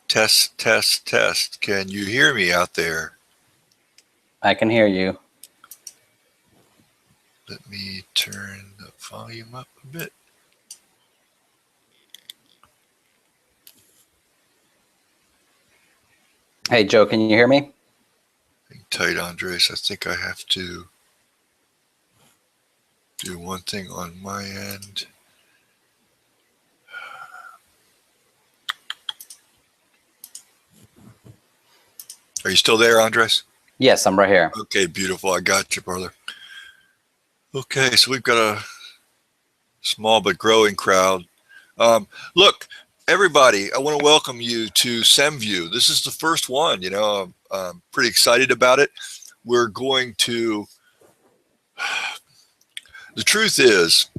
Test, test, test. Can you hear me out there? I can hear you. Let me turn the volume up a bit. Hey, Joe, can you hear me? Hang tight, Andres. I think I have to do one thing on my end. Are you still there, Andres? Yes, I'm right here. Okay, beautiful. I got you, brother. Okay, so we've got a small but growing crowd. Look, everybody, I want to welcome you to SEMview. This is the first one, you know, I'm pretty excited about it. We're going to, the truth is,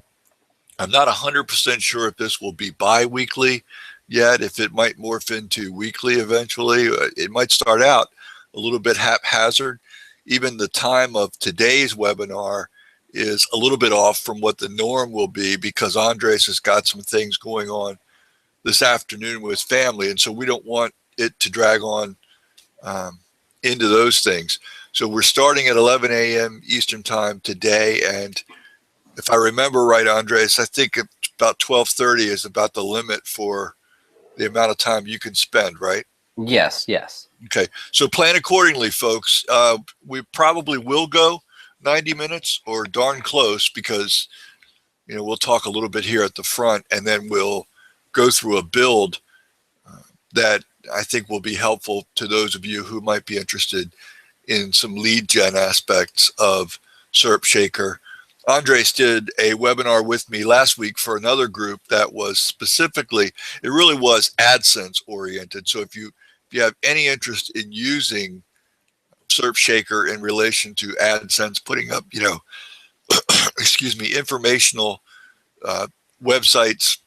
I'm not 100% sure if this will be bi-weekly yet, if it might morph into weekly eventually. It might start out a little bit haphazard. Even the time of today's webinar is a little bit off from what the norm will be because Andres has got some things going on this afternoon with family, and so we don't want it to drag on into those things. So we're starting at 11 a.m. Eastern time today, and if I remember right, Andres, I think about 12:30 is about the limit for the amount of time you can spend, right? Yes, yes. Okay, so plan accordingly, folks. We probably will go 90 minutes or darn close because, you know, we'll talk a little bit here at the front and then we'll go through a build that I think will be helpful to those of you who might be interested in some lead gen aspects of SERP Shaker. Andres did a webinar with me last week for another group that was specifically, it really was AdSense oriented. So if you have any interest in using SERP Shaker in relation to AdSense, putting up, you know, excuse me, informational websites,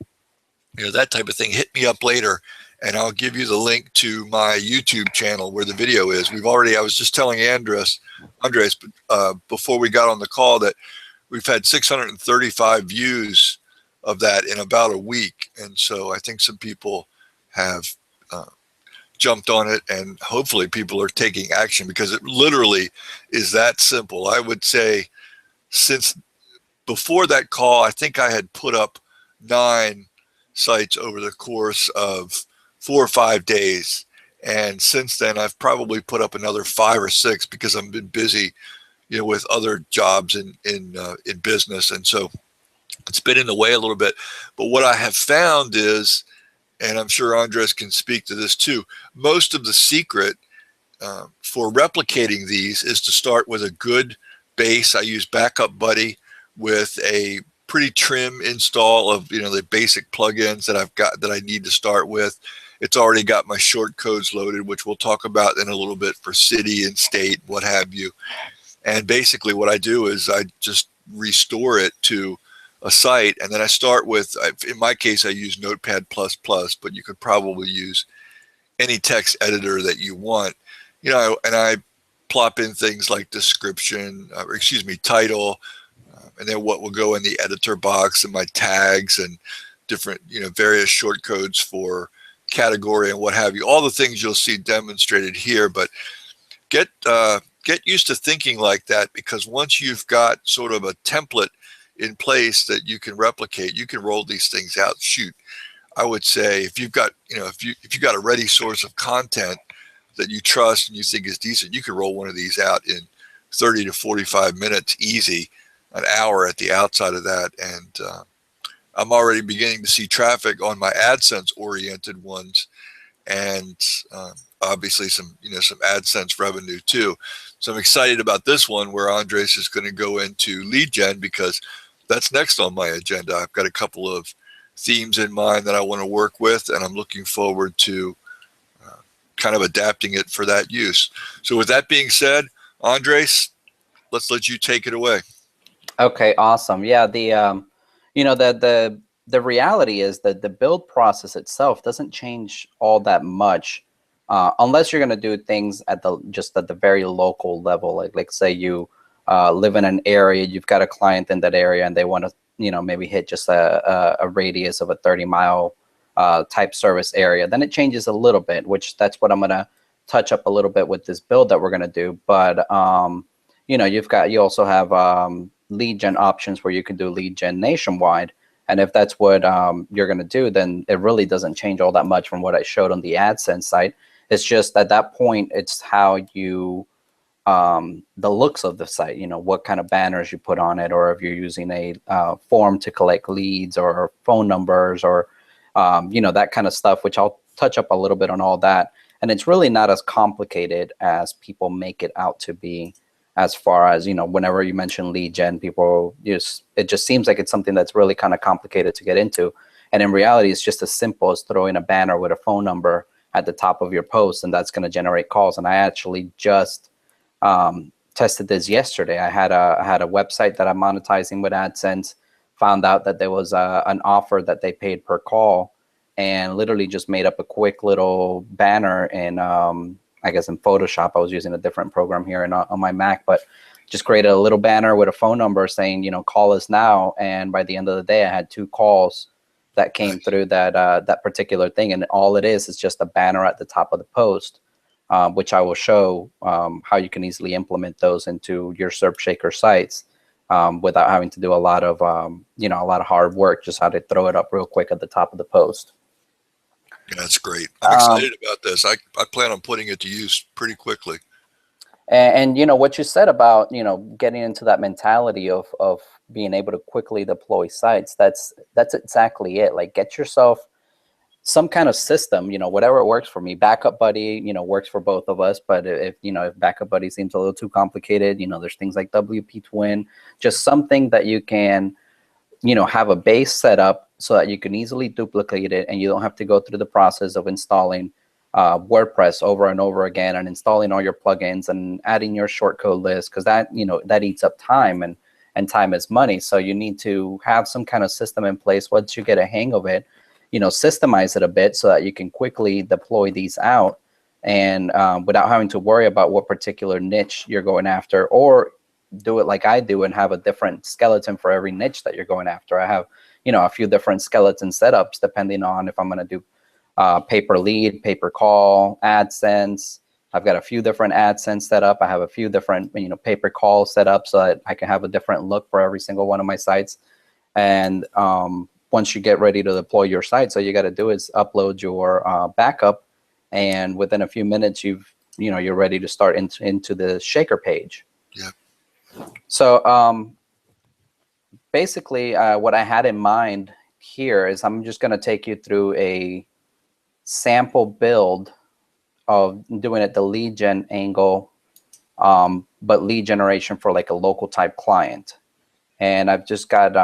you know, that type of thing, hit me up later and I'll give you the link to my YouTube channel where the video is. We've already, I was just telling Andres before we got on the call that we've had 635 views of that in about a week. And so I think some people have jumped on it and hopefully people are taking action because it literally is that simple. I would say since before that call, I think I had put up 9 sites over the course of 4 or 5 days. And since then, I've probably put up another 5 or 6 because I've been busy, you know, with other jobs in business. And so it's been in the way a little bit. But what I have found is, and I'm sure Andres can speak to this too, most of the secret for replicating these is to start with a good base. I use Backup Buddy with a pretty trim install of, you know, the basic plugins that I've got that I need to start with. It's already got my short codes loaded, which we'll talk about in a little bit for city and state, what have you. And basically what I do is I just restore it to a site, and then I start with, in my case, I use Notepad++, but you could probably use any text editor that you want, you know, and I plop in things like description, or excuse me, title, and then what will go in the editor box and my tags and different, you know, various short codes for category and what have you, all the things you'll see demonstrated here. But get used to thinking like that, because once you've got sort of a template in place that you can replicate, you can roll these things out. Shoot, I would say if you've got, you know, if you got a ready source of content that you trust and you think is decent, you can roll one of these out in 30 to 45 minutes, easy, an hour at the outside of that. And I'm already beginning to see traffic on my AdSense oriented ones, and obviously some, you know, some AdSense revenue too. So I'm excited about this one where Andres is going to go into lead gen, because that's next on my agenda. I've got a couple of themes in mind that I want to work with, and I'm looking forward to kind of adapting it for that use. So with that being said, Andres, let's let you take it away. Okay, awesome. Yeah, the you know, the reality is that the build process itself doesn't change all that much, unless you're going to do things at the very local level. Like say you live in an area, you've got a client in that area, and they want to, you know, maybe hit just a radius of a 30-mile type service area. Then it changes a little bit, which that's what I'm going to touch up a little bit with this build that we're going to do. But you know, you also have lead gen options where you can do lead gen nationwide. And if that's what you're going to do, then it really doesn't change all that much from what I showed on the AdSense site. It's just at that point, it's how you the looks of the site, you know, what kind of banners you put on it, or if you're using a form to collect leads or phone numbers or, you know, that kind of stuff, which I'll touch up a little bit on all that. And it's really not as complicated as people make it out to be, as far as, you know, whenever you mention lead gen, people just, it just seems like it's something that's really kind of complicated to get into. And in reality, it's just as simple as throwing a banner with a phone number at the top of your post, and that's going to generate calls. And I actually just tested this yesterday. I had a website that I'm monetizing with AdSense, found out that there was an offer that they paid per call, and literally just made up a quick little banner in, I guess in Photoshop. I was using a different program here on my Mac, but just created a little banner with a phone number saying, you know, call us now. And by the end of the day, I had 2 calls that came through that particular thing. And all it is just a banner at the top of the post, which I will show how you can easily implement those into your SERP Shaker sites without having to do a lot of, you know, a lot of hard work, just how to throw it up real quick at the top of the post. Yeah, that's great. I'm excited about this. I plan on putting it to use pretty quickly. And you know, what you said about, you know, getting into that mentality of being able to quickly deploy sites, that's exactly it. Like, get yourself some kind of system, you know, whatever works for me. Backup Buddy, you know, works for both of us. But if, you know, if Backup Buddy seems a little too complicated, you know, there's things like WP Twin, just something that you can, you know, have a base set up so that you can easily duplicate it, and you don't have to go through the process of installing WordPress over and over again, and installing all your plugins and adding your shortcode list, because that, you know, that eats up time, and time is money. So you need to have some kind of system in place. Once you get a hang of it, you know, systemize it a bit so that you can quickly deploy these out, and without having to worry about what particular niche you're going after, or do it like I do and have a different skeleton for every niche that you're going after. I have, you know, a few different skeleton setups depending on if I'm going to do pay-per lead, pay-per-call, AdSense. I've got a few different AdSense set up. I have a few different, you know, pay-per-call set up so that I can have a different look for every single one of my sites. And once you get ready to deploy your site, so you got to do is upload your backup, and within a few minutes, you're ready to start into the Shaker page. Yeah. So basically, what I had in mind here is I'm just going to take you through a sample build of doing it the lead gen angle, but lead generation for like a local type client. And I've just got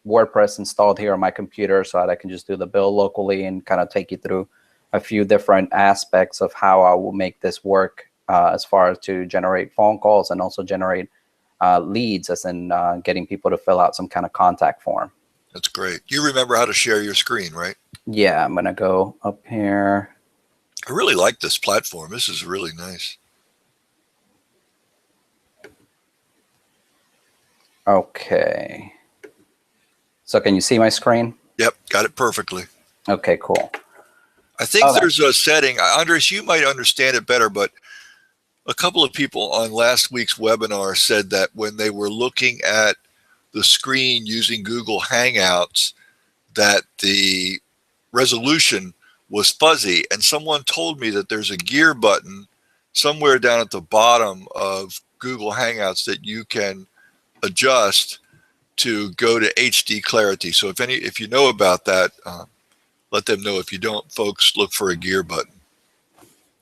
WordPress installed here on my computer so that I can just do the build locally and kind of take you through a few different aspects of how I will make this work as far as to generate phone calls and also generate leads, as in getting people to fill out some kind of contact form. That's great. You remember how to share your screen, right? Yeah, I'm going to go up here. I really like this platform. This is really nice. Okay. So can you see my screen? Yep, got it perfectly. Okay, cool. I think there's a setting. Andres, you might understand it better, but a couple of people on last week's webinar said that when they were looking at the screen using Google Hangouts, that the resolution was fuzzy. And someone told me that there's a gear button somewhere down at the bottom of Google Hangouts that you can adjust to go to HD clarity. So if you know about that, let them know. If you don't, folks, look for a gear button.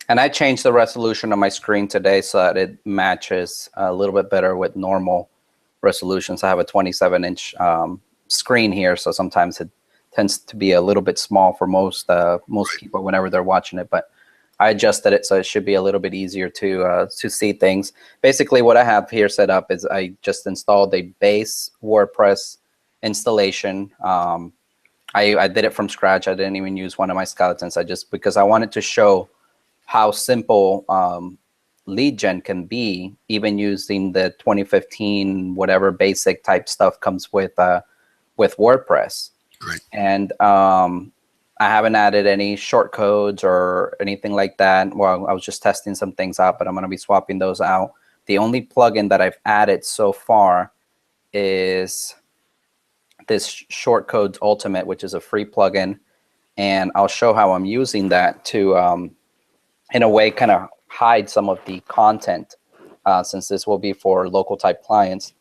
And I changed the resolution on my screen today so that it matches a little bit better with normal resolutions. I have a 27-inch screen here, so sometimes it tends to be a little bit small for most people whenever they're watching it. But I adjusted it so it should be a little bit easier to see things. Basically, what I have here set up is I just installed a base WordPress installation. I did it from scratch. I didn't even use one of my skeletons. Because I wanted to show how simple lead gen can be, even using the 2015 whatever basic type stuff comes with WordPress. Great. And I haven't added any short codes or anything like that. Well, I was just testing some things out, but I'm going to be swapping those out. The only plugin that I've added so far is this Short Codes Ultimate, which is a free plugin. And I'll show how I'm using that to, in a way, kind of hide some of the content, since this will be for local type clients.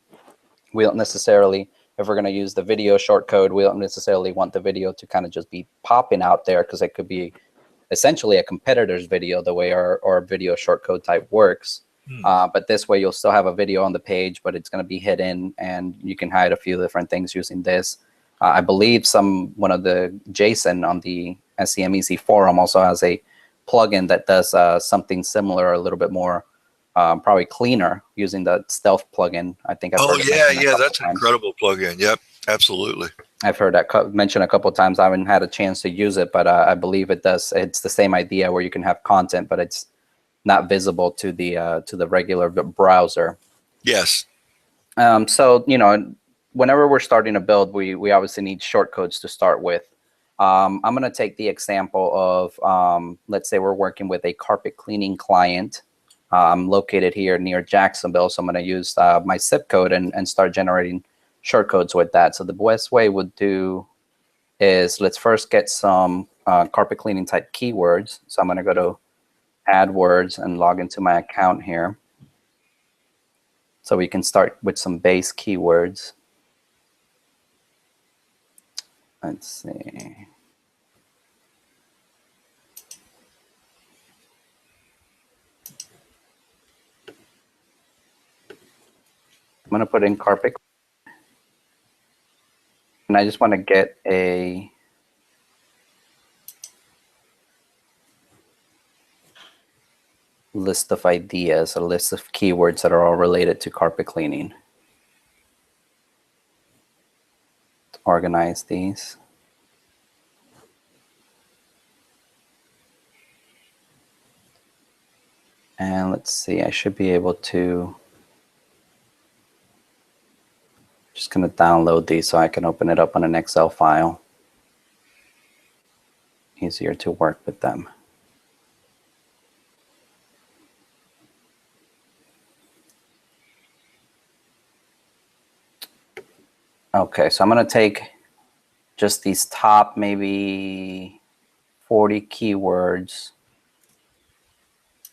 We don't necessarily, if we're going to use the video shortcode, we don't necessarily want the video to kind of just be popping out there, because it could be essentially a competitor's video, the way our video shortcode type works. But this way you'll still have a video on the page, but it's going to be hidden, and you can hide a few different things using this. I believe one of the Jason on the SEMeasy forum also has a plugin that does something similar, a little bit more probably cleaner, using the stealth plugin. I think I've heard yeah, that's an incredible plugin. Yep, absolutely. I've heard that mentioned a couple of times. I haven't had a chance to use it, but I believe it does. It's the same idea where you can have content, but it's not visible to the regular browser. Yes. So whenever we're starting a build, we obviously need shortcodes to start with. I'm going to take the example of, let's say we're working with a carpet cleaning client. I'm located here near Jacksonville, so I'm going to use my zip code and start generating shortcodes with that. So the best way would do is, let's first get some carpet cleaning type keywords. So I'm going to go to add words and log into my account here. So we can start with some base keywords. Let's see. I'm going to put in carpet. And I just want to get a list of ideas, a list of keywords that are all related to carpet cleaning. Let's organize these. And let's see, I should be able to, just going to download these so I can open it up on an Excel file. Easier to work with them. Okay, so I'm going to take just these top maybe 40 keywords.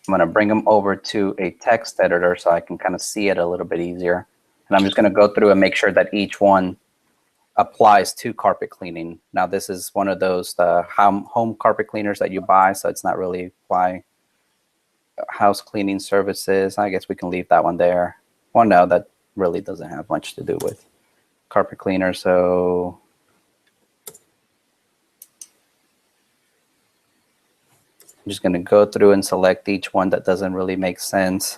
I'm going to bring them over to a text editor so I can kind of see it a little bit easier. And I'm just going to go through and make sure that each one applies to carpet cleaning. Now, this is one of those home carpet cleaners that you buy, so it's not really apply house cleaning services. I guess we can leave that one there. Well, no, that really doesn't have much to do with carpet cleaner. So I'm just going to go through and select each one that doesn't really make sense.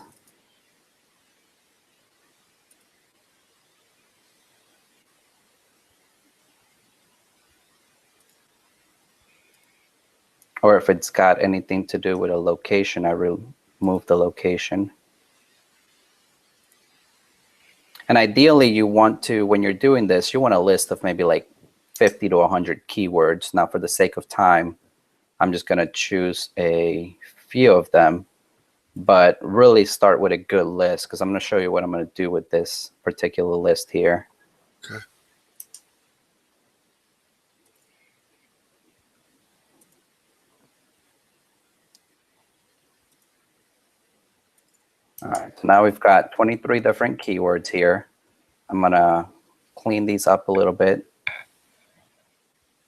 Or if it's got anything to do with a location, I remove the location. And ideally, you want to, when you're doing this, you want a list of maybe like 50 to 100 keywords. Now, for the sake of time, I'm just going to choose a few of them, but really start with a good list, because I'm going to show you what I'm going to do with this particular list here. Okay. All right, so now we've got 23 different keywords here. I'm going to clean these up a little bit.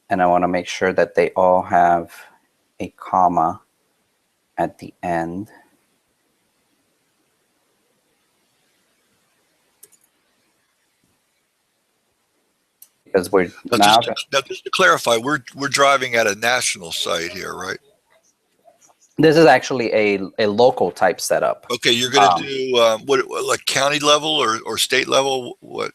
And I want to make sure that they all have a comma at the end. Because we're now just to clarify, we're driving at a national site here, right? This is actually a local type setup. Okay, you're going to do what, like county level or state level? What?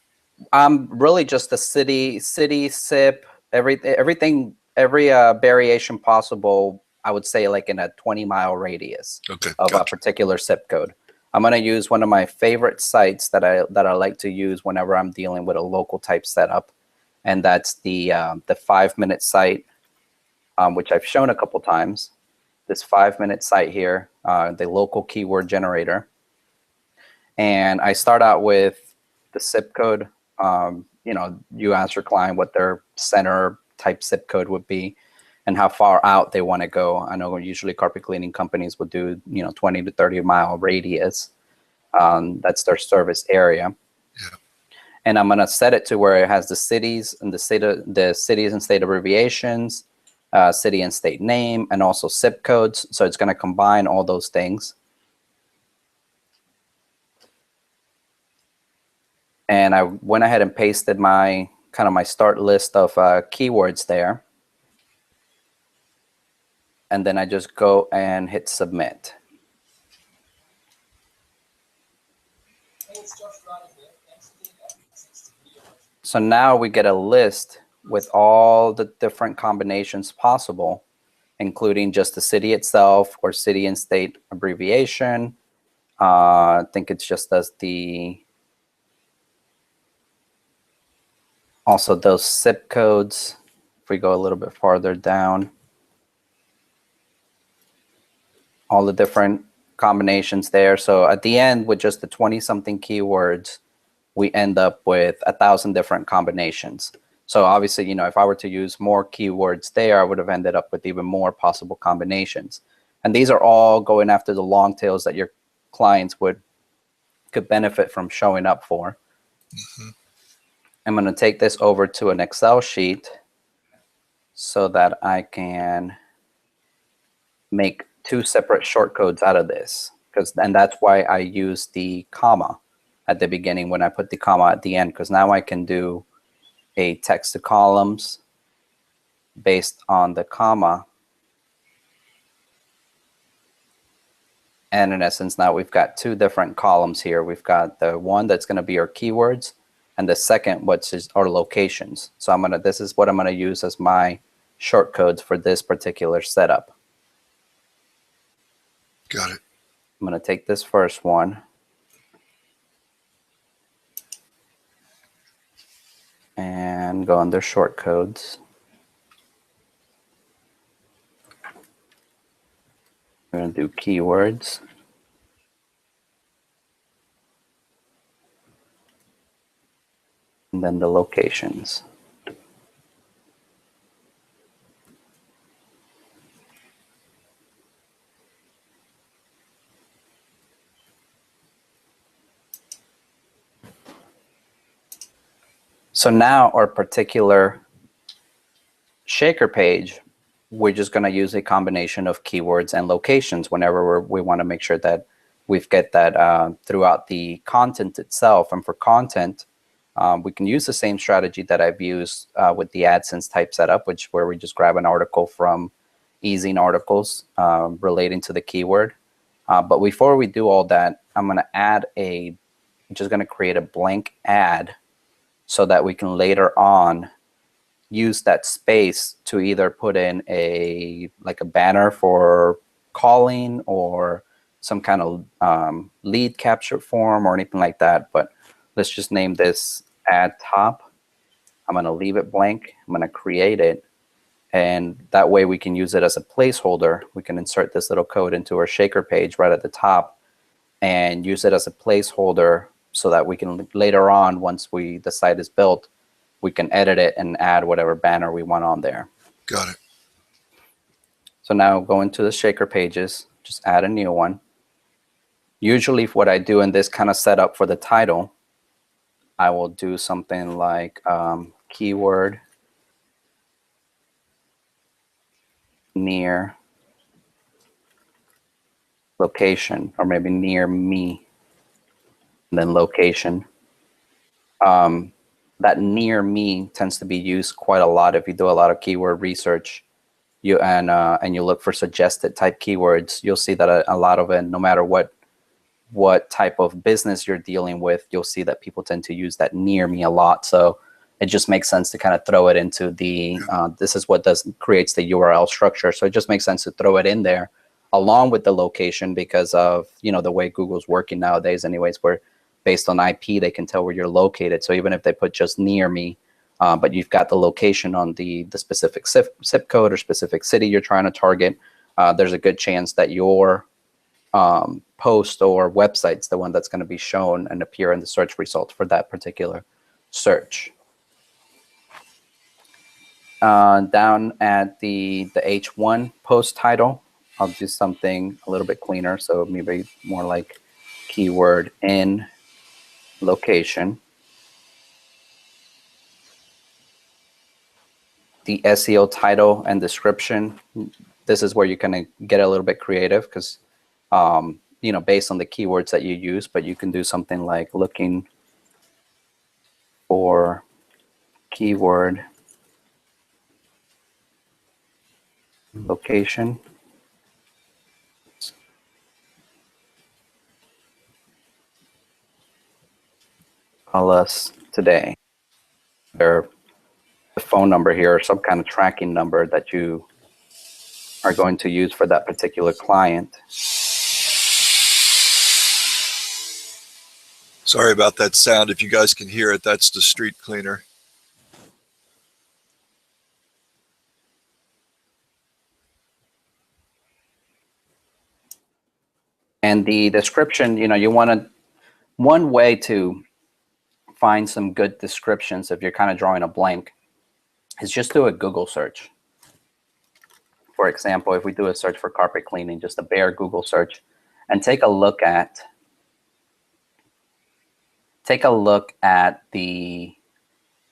Really just the city, SIP, everything, every variation possible. I would say like in a 20-mile radius of a particular zip code. I'm going to use one of my favorite sites that I like to use whenever I'm dealing with a local type setup, and that's the 5-minute site. which I've shown a couple times. This 5-minute site here, the local keyword generator. And I start out with the zip code. You ask your client what their center type zip code would be and how far out they want to go. I know usually carpet cleaning companies would do, 20 to 30 mile radius. That's their service area. Yeah. And I'm going to set it to where it has the cities and the cities and state abbreviations, city and state name, and also zip codes. So it's going to combine all those things. And I went ahead and pasted my start list of keywords there. And then I just go and hit submit. So now we get a list with all the different combinations possible, including just the city itself or city and state abbreviation. I think it's just as also those zip codes. If we go a little bit farther down, all the different combinations there. So at the end, with just the 20-something keywords, we end up with 1,000 different combinations. So obviously, if I were to use more keywords there, I would have ended up with even more possible combinations. And these are all going after the long tails that your clients could benefit from showing up for. Mm-hmm. I'm going to take this over to an Excel sheet so that I can make 2 separate shortcodes out of this. And that's why I use the comma at the beginning when I put the comma at the end, because now I can do a text to columns based on the comma. And in essence, now we've got 2 different columns here. We've got the one that's going to be our keywords, and the second, which is our locations. So this is what I'm going to use as my shortcodes for this particular setup. Got it. I'm going to take this first one and go under shortcodes. We're going to do keywords. And then the locations. So now our particular shaker page, we're just going to use a combination of keywords and locations whenever we want to make sure that we've got that throughout the content itself. And for content, we can use the same strategy that I've used with the AdSense type setup, where we just grab an article from ezine articles relating to the keyword. But before we do all that, I'm going to just going to create a blank ad so that we can later on use that space to either put in a banner for calling or some kind of lead capture form or anything like that. But let's just name this ad top. I'm going to leave it blank. I'm going to create it. And that way we can use it as a placeholder. We can insert this little code into our shaker page right at the top and use it as a placeholder so that we can later on, once the site is built, we can edit it and add whatever banner we want on there. Got it. So now go into the shaker pages, just add a new one. Usually what I do in this kind of setup for the title, I will do something like keyword near location, or maybe near me, and then location. That near me tends to be used quite a lot if you do a lot of keyword research. And you look for suggested type keywords, you'll see that a lot of it, no matter what type of business you're dealing with, you'll see that people tend to use that near me a lot. So it just makes sense to kind of throw it into the, this is what creates the URL structure. So it just makes sense to throw it in there along with the location because of, the way Google's working nowadays anyways, where based on IP, they can tell where you're located. So even if they put just near me, but you've got the location on the specific zip code or specific city you're trying to target, there's a good chance that your post or website's the one that's going to be shown and appear in the search results for that particular search. Down at the H1 post title, I'll do something a little bit cleaner, so maybe more like keyword in location. The SEO title and description, this is where you kind of get a little bit creative because, you know, based on the keywords that you use, but you can do something like looking for keyword location. Call us today. Their the phone number here or some kind of tracking number that you are going to use for that particular client. Sorry about that sound. If you guys can hear it, that's the street cleaner. And the description, you know, you want to, one way to find some good descriptions if you're kind of drawing a blank is just do a Google search. For example, if we do a search for carpet cleaning, just a bare Google search, and take a look at the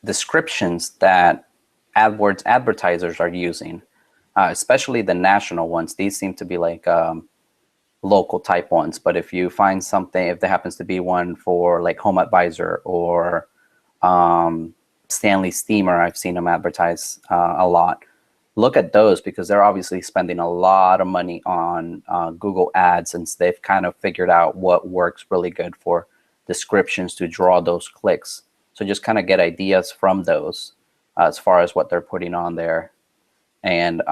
descriptions that AdWords advertisers are using, especially the national ones. These seem to be like local type ones, but if you find something, if there happens to be one for like Home Advisor or Stanley Steamer, I've seen them advertise a lot. Look at those because they're obviously spending a lot of money on Google Ads, since they've kind of figured out what works really good for descriptions to draw those clicks. So just kind of get ideas from those as far as what they're putting on there. And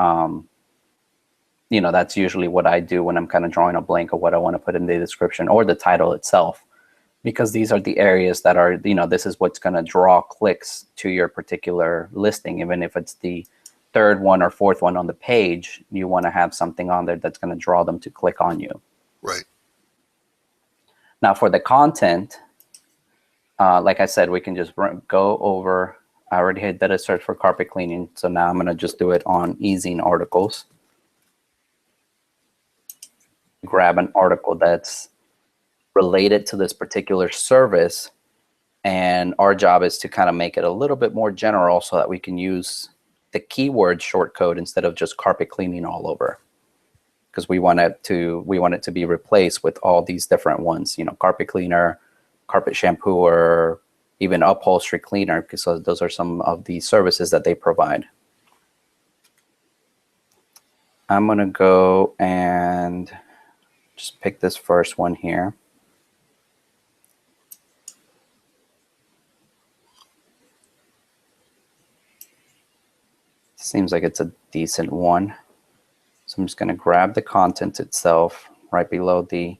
you know, that's usually what I do when I'm kind of drawing a blank of what I want to put in the description or the title itself, because these are the areas that are, you know, this is what's going to draw clicks to your particular listing. Even if it's the third one or fourth one on the page, you want to have something on there that's going to draw them to click on you. Right. Now for the content, like I said, we can just go over, I already did a search for carpet cleaning. So now I'm going to just do it on easing articles. Grab an article that's related to this particular service, and our job is to kind of make it a little bit more general so that we can use the keyword shortcode instead of just carpet cleaning all over, because we want it to be replaced with all these different ones, you know, carpet cleaner, carpet shampooer, even upholstery cleaner, because those are some of the services that they provide. I'm going to go and just pick this first one here. Seems like it's a decent one. So I'm just going to grab the content itself right below the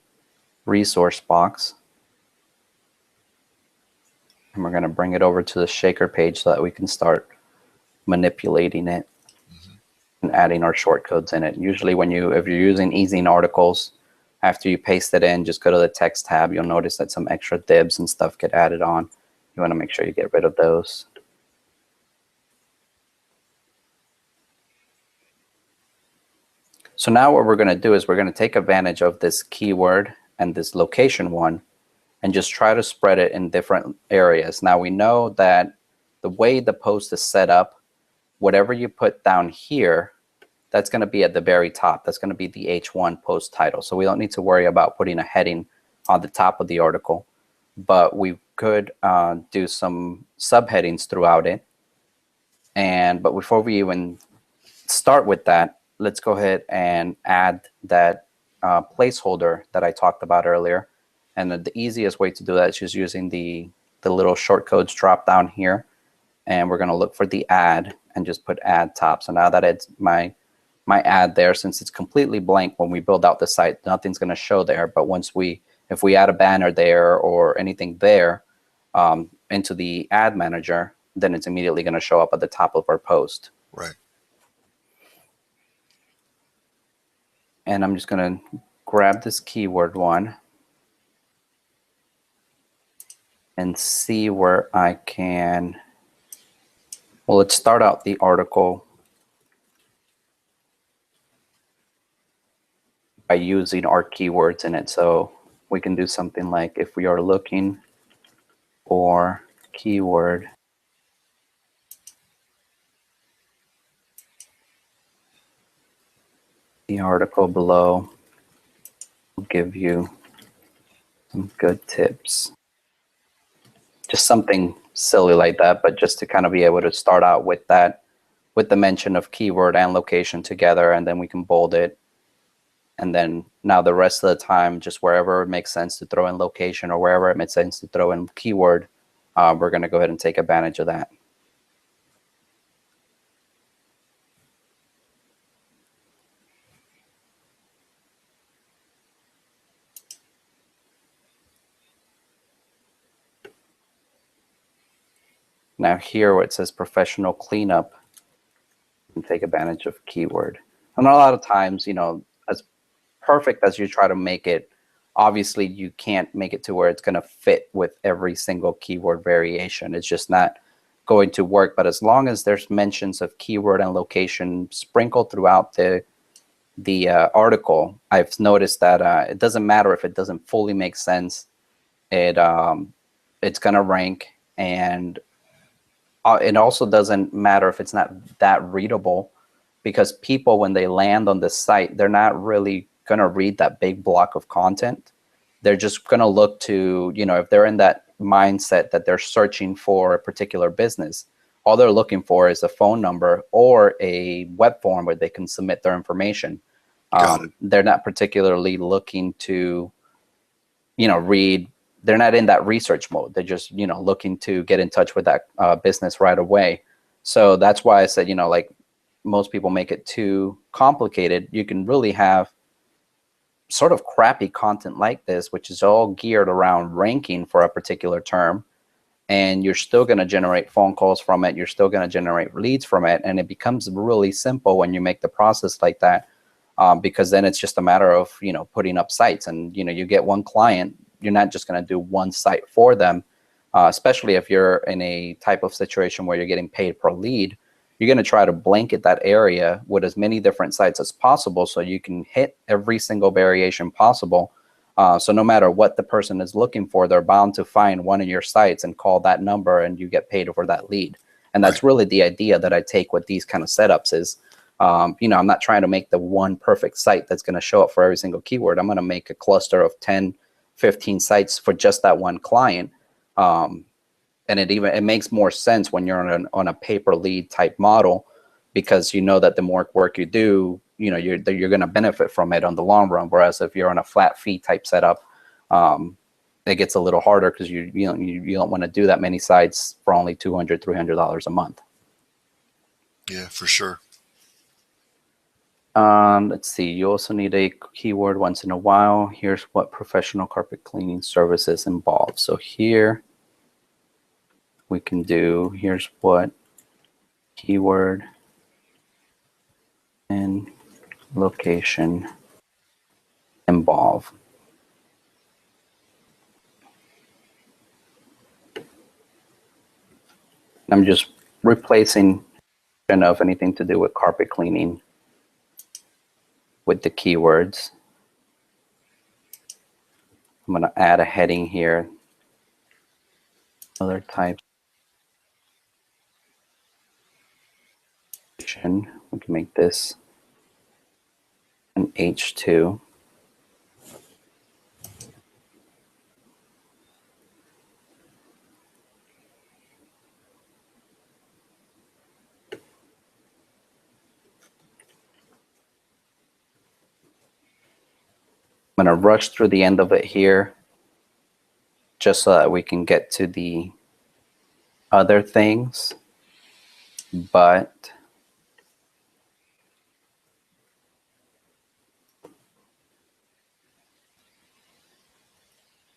resource box. And we're going to bring it over to the shaker page so that we can start manipulating it and adding our shortcodes in it. Usually if you're using easing articles, after you paste it in, just go to the text tab. You'll notice that some extra divs and stuff get added on. You want to make sure you get rid of those. So now what we're going to do is we're going to take advantage of this keyword and this location one and just try to spread it in different areas. Now we know that the way the post is set up, whatever you put down here, that's going to be at the very top. That's going to be the H1 post title. So we don't need to worry about putting a heading on the top of the article, but we could do some subheadings throughout it. But before we even start with that, let's go ahead and add that placeholder that I talked about earlier. And the easiest way to do that is just using the little shortcodes drop down here. And we're going to look for the ad and just put add top. So now that it's my ad there, since it's completely blank when we build out the site, nothing's going to show there. But if we add a banner there or anything there into the ad manager, then it's immediately going to show up at the top of our post. Right. And I'm just going to grab this keyword one and see where I can, well, let's start out the article by using our keywords in it. So we can do something like, if we are looking for keyword the article below will give you some good tips. Just something silly like that, but just to kind of be able to start out with that, with the mention of keyword and location together, and then we can bold it. And then now the rest of the time, just wherever it makes sense to throw in location or wherever it makes sense to throw in keyword, we're going to go ahead and take advantage of that. Now here where it says professional cleanup, you can take advantage of keyword. And a lot of times, you know, as perfect as you try to make it, obviously you can't make it to where it's going to fit with every single keyword variation. It's just not going to work. But as long as there's mentions of keyword and location sprinkled throughout the article, I've noticed that it doesn't matter if it doesn't fully make sense. It's going to rank, and it also doesn't matter if it's not that readable, because people, when they land on this site, they're not really going to read that big block of content. They're just going to look to, you know, if they're in that mindset that they're searching for a particular business, all they're looking for is a phone number or a web form where they can submit their information. They're not particularly looking to, you know, read. They're not in that research mode. They're just, you know, looking to get in touch with that business right away. So that's why I said, you know, like most people make it too complicated. You can really have sort of crappy content like this, which is all geared around ranking for a particular term, and you're still going to generate phone calls from it. You're still going to generate leads from it. And it becomes really simple when you make the process like that, because then it's just a matter of, you know, putting up sites, and, you know, you get one client. You're not just going to do one site for them, especially if you're in a type of situation where you're getting paid per lead. You're going to try to blanket that area with as many different sites as possible so you can hit every single variation possible. So no matter what the person is looking for, they're bound to find one of your sites and call that number, and you get paid for that lead. And that's really the idea that I take with these kind of setups is, you know, I'm not trying to make the one perfect site that's going to show up for every single keyword. I'm going to make a cluster of 10, 15 sites for just that one client. And it makes more sense when you're on a pay per lead type model, because you know that the more work you do, you know, you're going to benefit from it on the long run. Whereas if you're on a flat fee type setup, it gets a little harder because you don't want to do that many sites for only $200, $300 a month. Yeah, for sure. Let's see. You also need a keyword once in a while. Here's what professional carpet cleaning services involve. So here we can do, here's what keyword and location involve. I'm just replacing of anything to do with carpet cleaning with the keywords. I'm going to add a heading here. Other types. We can make this an H2. I'm going to rush through the end of it here just so that we can get to the other things. But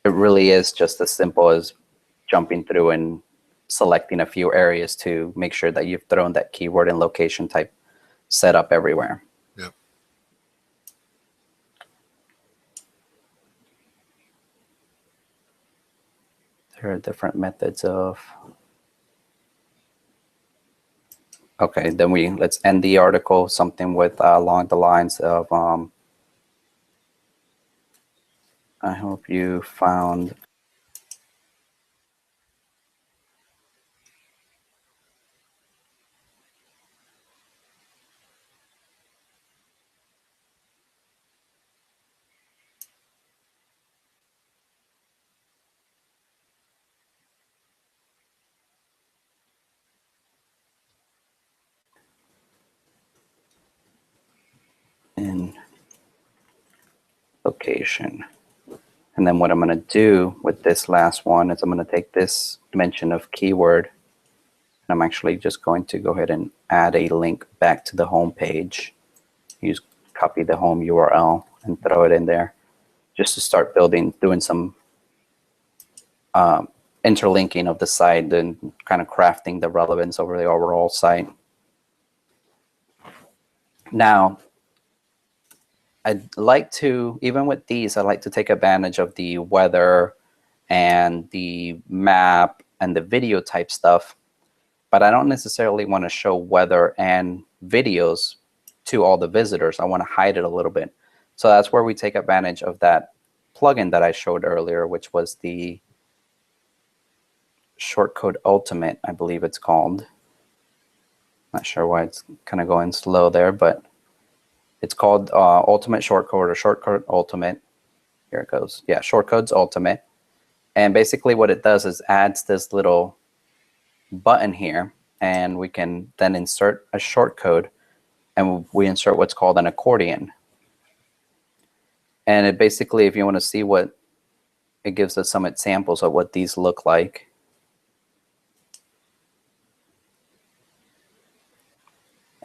it really is just as simple as jumping through and selecting a few areas to make sure that you've thrown that keyword and location type setup everywhere. Yep. There are different methods of. Okay, then let's end the article something with along the lines of I hope you found in location. And then what I'm going to do with this last one is I'm going to take this mention of keyword, and I'm actually just going to go ahead and add a link back to the home page. Copy the home URL and throw it in there just to start doing some interlinking of the site and kind of crafting the relevance over the overall site. Now, I'd like to, even with these, I like to take advantage of the weather and the map and the video type stuff, but I don't necessarily want to show weather and videos to all the visitors. I want to hide it a little bit. So that's where we take advantage of that plugin that I showed earlier, which was the Shortcode Ultimate, I believe it's called. Not sure why it's kind of going slow there, but it's called Ultimate Shortcode or Shortcode Ultimate. Here it goes. Yeah, Shortcodes Ultimate. And basically what it does is adds this little button here, and we can then insert a shortcode, and we insert what's called an accordion. And it basically, if you want to see what, it gives us some examples of what these look like.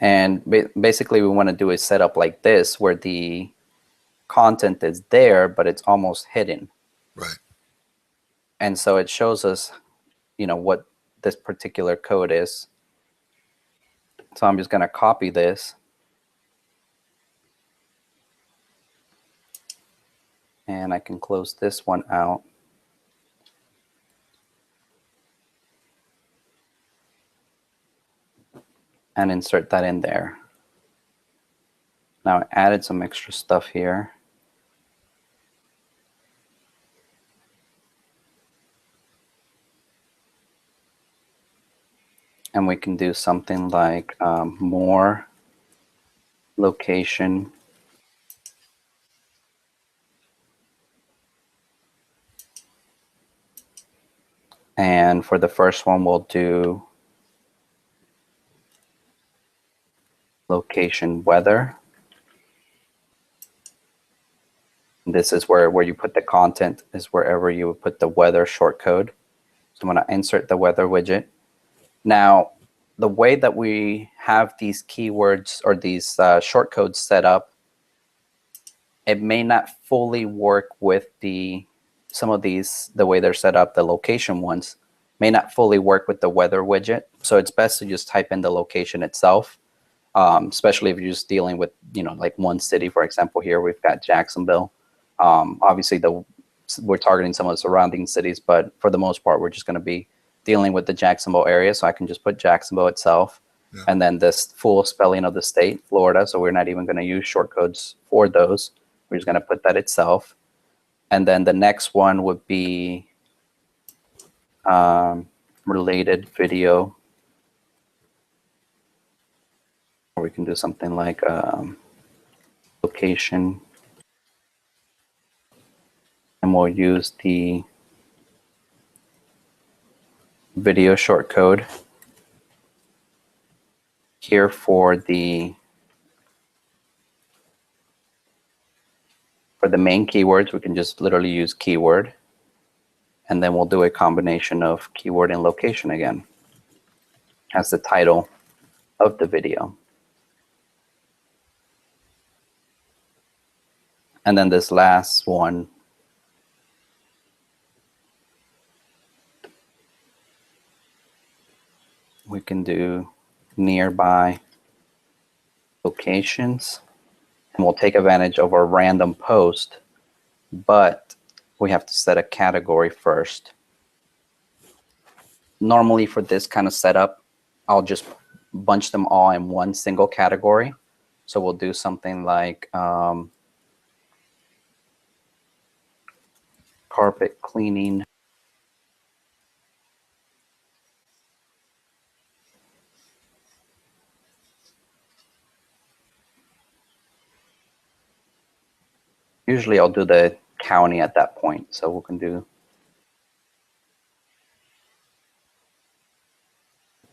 And basically we want to do a setup like this where the content is there, but it's almost hidden. Right. And so it shows us, you know, what this particular code is. So I'm just going to copy this. And I can close this one out. And insert that in there. Now I added some extra stuff here. And we can do something like more location. And for the first one, we'll do location weather. This is where you put the content, is wherever you would put the weather shortcode. So I'm going to insert the weather widget. Now, the way that we have these keywords or these shortcodes set up, it may not fully work with some of these, the way they're set up, the location ones, may not fully work with the weather widget. So it's best to just type in the location itself, especially if you're just dealing with, you know, like one city. For example, here we've got Jacksonville. Obviously, we're targeting some of the surrounding cities, but for the most part, we're just going to be dealing with the Jacksonville area. So I can just put Jacksonville itself, yeah, and then this full spelling of the state, Florida. So we're not even going to use shortcodes for those. We're just going to put that itself. And then the next one would be related video. Or we can do something like location. And we'll use the video shortcode here for the main keywords. We can just literally use keyword, and then we'll do a combination of keyword and location again as the title of the video. And then this last one, we can do nearby locations, and we'll take advantage of our random post, but we have to set a category first. Normally for this kind of setup, I'll just bunch them all in one single category. So we'll do something like carpet cleaning. Usually I'll do the county at that point. So we can do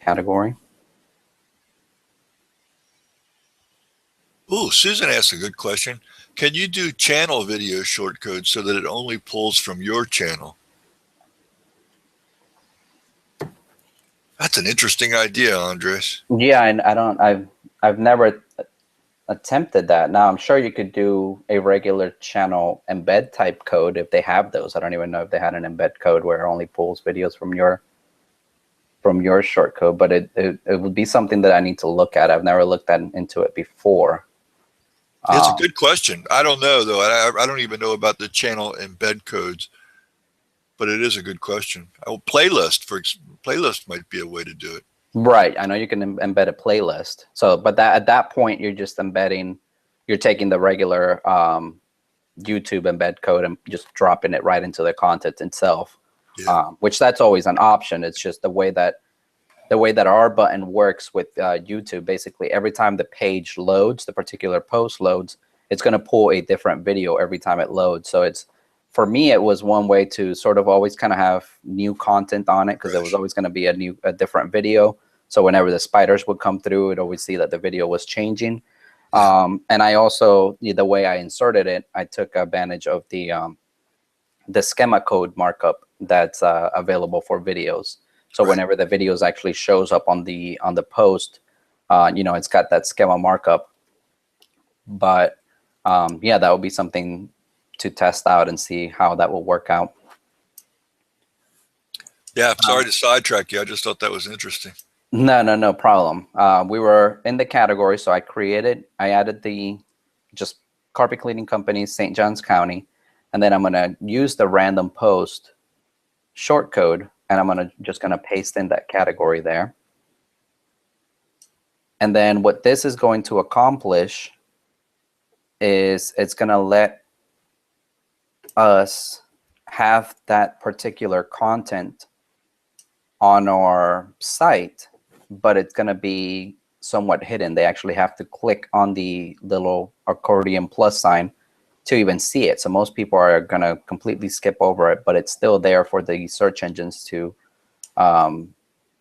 category. Oh, Susan asked a good question. Can you do channel video shortcode so that it only pulls from your channel? That's an interesting idea, Andres. Yeah, and I've never attempted that. Now I'm sure you could do a regular channel embed type code if they have those. I don't even know if they had an embed code where it only pulls videos from your shortcode, but it would be something that I need to look at. I've never looked into it before. It's a good question. I don't know though. I don't even know about the channel embed codes, but it is a good question. Oh, playlist might be a way to do it. Right. I know you can embed a playlist. So, but at that point, you're just embedding, you're taking the regular YouTube embed code and just dropping it right into the content itself, Yeah. Which that's always an option. It's just the way that our button works with YouTube. Basically, every time the page loads, the particular post loads, it's going to pull a different video every time it loads. So it's, for me, it was one way to sort of always kind of have new content on it, because it was always going to be a different video. So whenever the spiders would come through, it'd always see that the video was changing. And I also, the way I inserted it, I took advantage of the schema code markup that's available for videos. So whenever the videos actually shows up on the post, it's got that schema markup. But yeah, that would be something to test out and see how that will work out. Yeah, sorry to sidetrack you. I just thought that was interesting. No problem. We were in the category, so I added the just carpet cleaning company, St. Johns County, and then I'm gonna use the random post shortcode, and I'm just gonna paste in that category there. And then what this is going to accomplish is it's gonna let us have that particular content on our site, but it's going to be somewhat hidden. They actually have to click on the little accordion plus sign to even see it. So most people are going to completely skip over it, but it's still there for the search engines to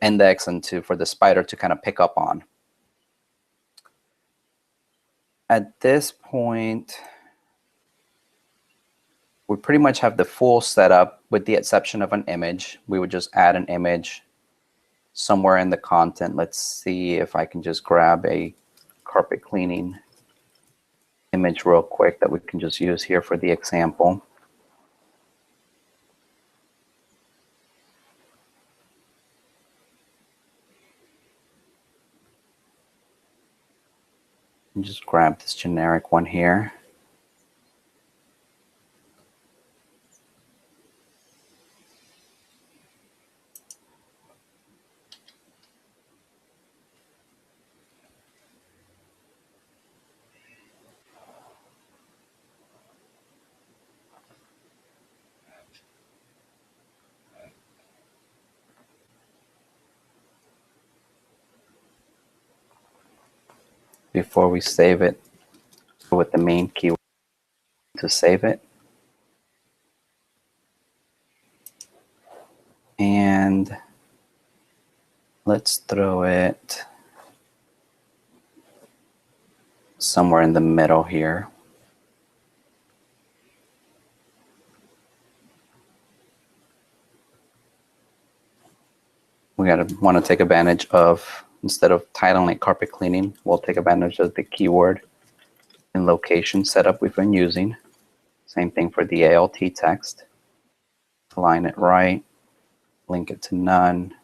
index and for the spider to kind of pick up on. At this point, we pretty much have the full setup with the exception of an image. We would just add an image somewhere in the content. Let's see if I can just grab a carpet cleaning image real quick that we can just use here for the example. And just grab this generic one here. Before we save it, go with the main keyword to save it. And let's throw it somewhere in the middle here. We want to take advantage of, instead of titling it carpet cleaning, we'll take advantage of the keyword and location setup we've been using. Same thing for the ALT text. Align it right, link it to none,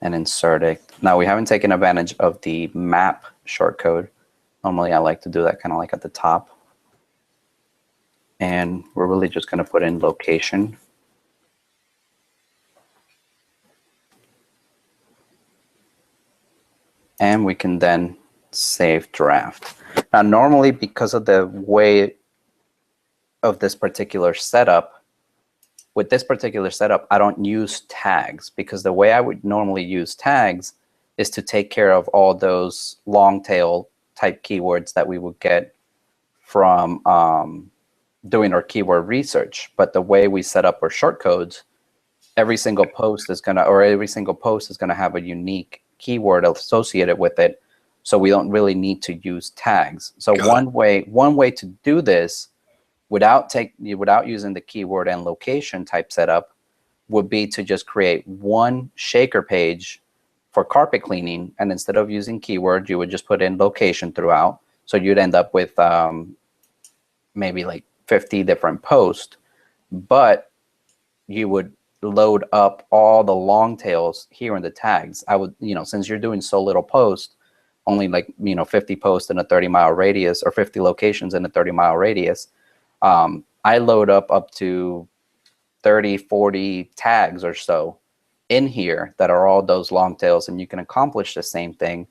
and insert it. Now we haven't taken advantage of the map shortcode. Normally I like to do that kind of like at the top. And we're really just going to put in location. And we can then save draft. Now normally, because of the way of this particular setup, with this particular setup, I don't use tags, because the way I would normally use tags is to take care of all those long tail type keywords that we would get from doing our keyword research. But the way we set up our shortcodes, every single post is gonna have a unique keyword associated with it. So we don't really need to use tags. So one way to do this without using the keyword and location type setup would be to just create one shaker page for carpet cleaning, and instead of using keyword, you would just put in location throughout. So you'd end up with maybe like 50 different posts, but you would load up all the long tails here in the tags. I would, since you're doing so little post, only like 50 posts in a 30-mile radius, or 50 locations in a 30-mile radius, I load up to 30, 40 tags or so in here that are all those long tails, and you can accomplish the same thing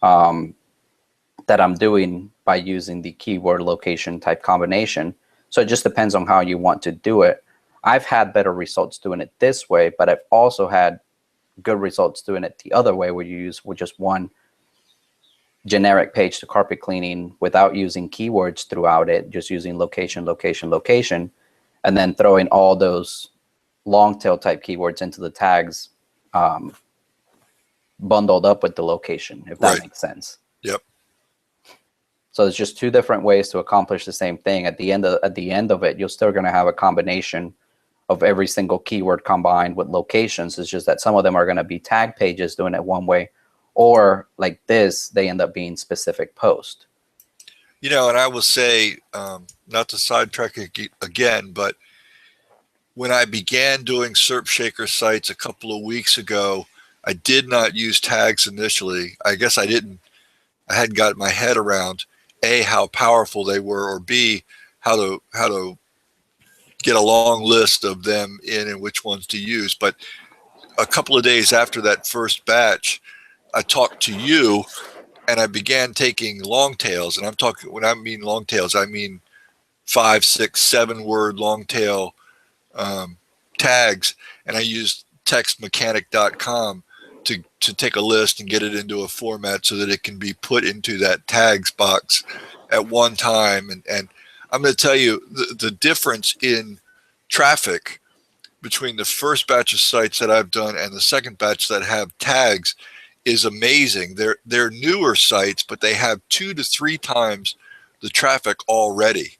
that I'm doing by using the keyword location type combination. So it just depends on how you want to do it. I've had better results doing it this way, but I've also had good results doing it the other way, where you use with just one generic page to carpet cleaning without using keywords throughout it, just using location, location, location, and then throwing all those long tail type keywords into the tags, bundled up with the location, if that makes sense. Yep. So it's just two different ways to accomplish the same thing. At the end of it, you're still going to have a combination of every single keyword combined with locations. It's just that some of them are going to be tag pages doing it one way, or like this, they end up being specific post. And I will say, not to sidetrack again, but when I began doing SERP Shaker sites a couple of weeks ago, I did not use tags initially. I guess I hadn't got my head around A, how powerful they were, or B, how to get a long list of them in and which ones to use. But a couple of days after that first batch, I talked to you, and I began taking long tails. And when I mean long tails, I mean 5, 6, 7 word long tail tags. And I used textmechanic.com to take a list and get it into a format so that it can be put into that tags box at one time. And I'm going to tell you the difference in traffic between the first batch of sites that I've done and the second batch that have tags is amazing. They're newer sites, but they have 2 to 3 times the traffic already.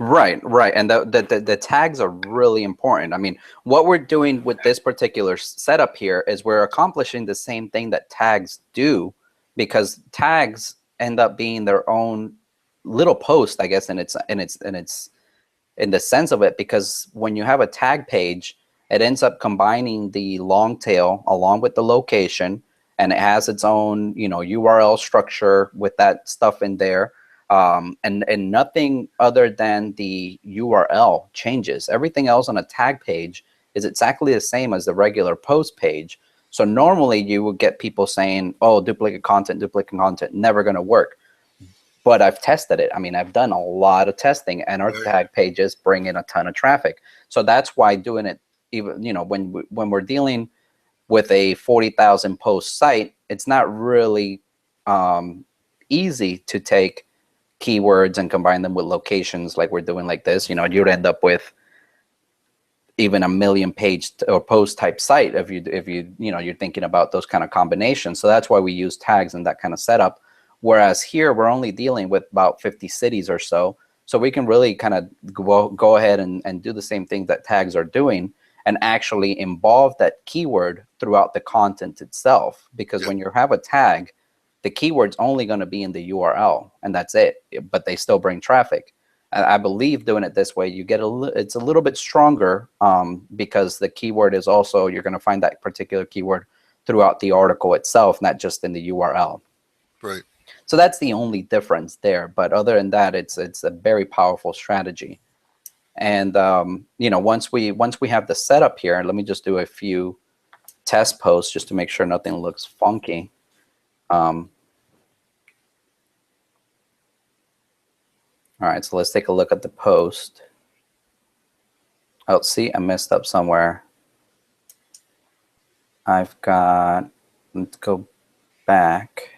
Right. And the tags are really important. I mean, what we're doing with this particular setup here is we're accomplishing the same thing that tags do, because tags end up being their own little post, I guess, in the sense of it, because when you have a tag page, it ends up combining the long tail along with the location, and it has its own, URL structure with that stuff in there. And nothing other than the URL changes. Everything else on a tag page is exactly the same as the regular post page. So normally you would get people saying, oh, duplicate content, never going to work. But I've tested it. I mean, I've done a lot of testing, and our tag pages bring in a ton of traffic. So that's why doing it, even, when we're dealing with a 40,000 post site, it's not really easy to take keywords and combine them with locations like we're doing like this. You'd end up with even a 1 million page or post type site if you're thinking about those kind of combinations. So that's why we use tags in that kind of setup. Whereas here we're only dealing with about 50 cities or so. So we can really kind of go ahead and do the same thing that tags are doing, and actually involve that keyword throughout the content itself. Because when you have a tag, the keyword's only going to be in the URL, and that's it. But they still bring traffic. And I believe doing it this way, you get it's a little bit stronger, because the keyword is also, you're going to find that particular keyword throughout the article itself, not just in the URL. Right. So that's the only difference there. But other than that, it's a very powerful strategy. And you know, once we have the setup here, let me just do a few test posts just to make sure nothing looks funky. All right, so let's take a look at the post. Oh, see, I messed up somewhere. I've got, let's go back.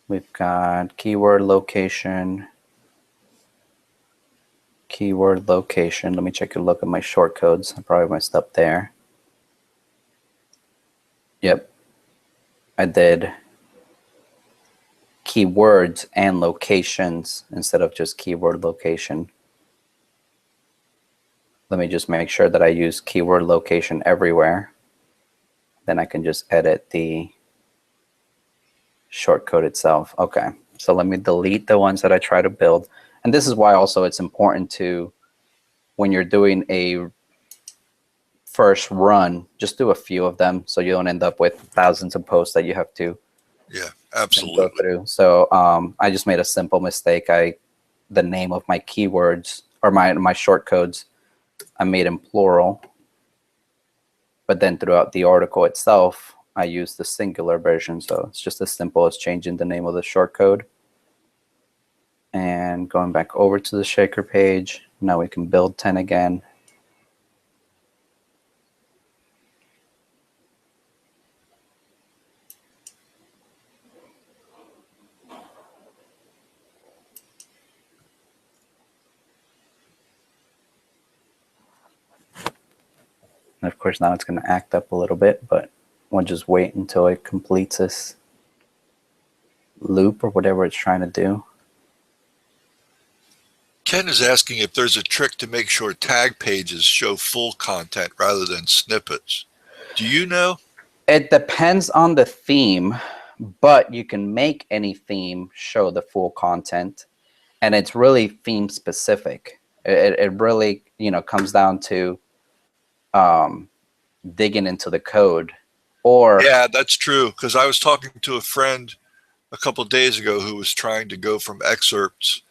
We've got keyword location. Keyword location. Let me take a look at my shortcodes. I probably messed up there. Yep. I did keywords and locations instead of just keyword location. Let me just make sure that I use keyword location everywhere. Then I can just edit the shortcode itself. Okay, so let me delete the ones that I try to build. And this is why also it's important to, when you're doing a first run, just do a few of them so you don't end up with thousands of posts that you have to absolutely go through. So I just made a simple mistake. The name of my keywords or my shortcodes, I made them plural. But then throughout the article itself, I use the singular version. So it's just as simple as changing the name of the shortcode. And going back over to the shaker page. Now we can build 10 again. And of course, now it's going to act up a little bit, but we'll just wait until it completes this loop or whatever it's trying to do. Ken is asking if there's a trick to make sure tag pages show full content rather than snippets. Do you know? It depends on the theme, but you can make any theme show the full content, and it's really theme specific. It really, you know, comes down to digging into the code. Or Yeah, that's true. Because I was talking to a friend a couple of days ago who was trying to go from excerpts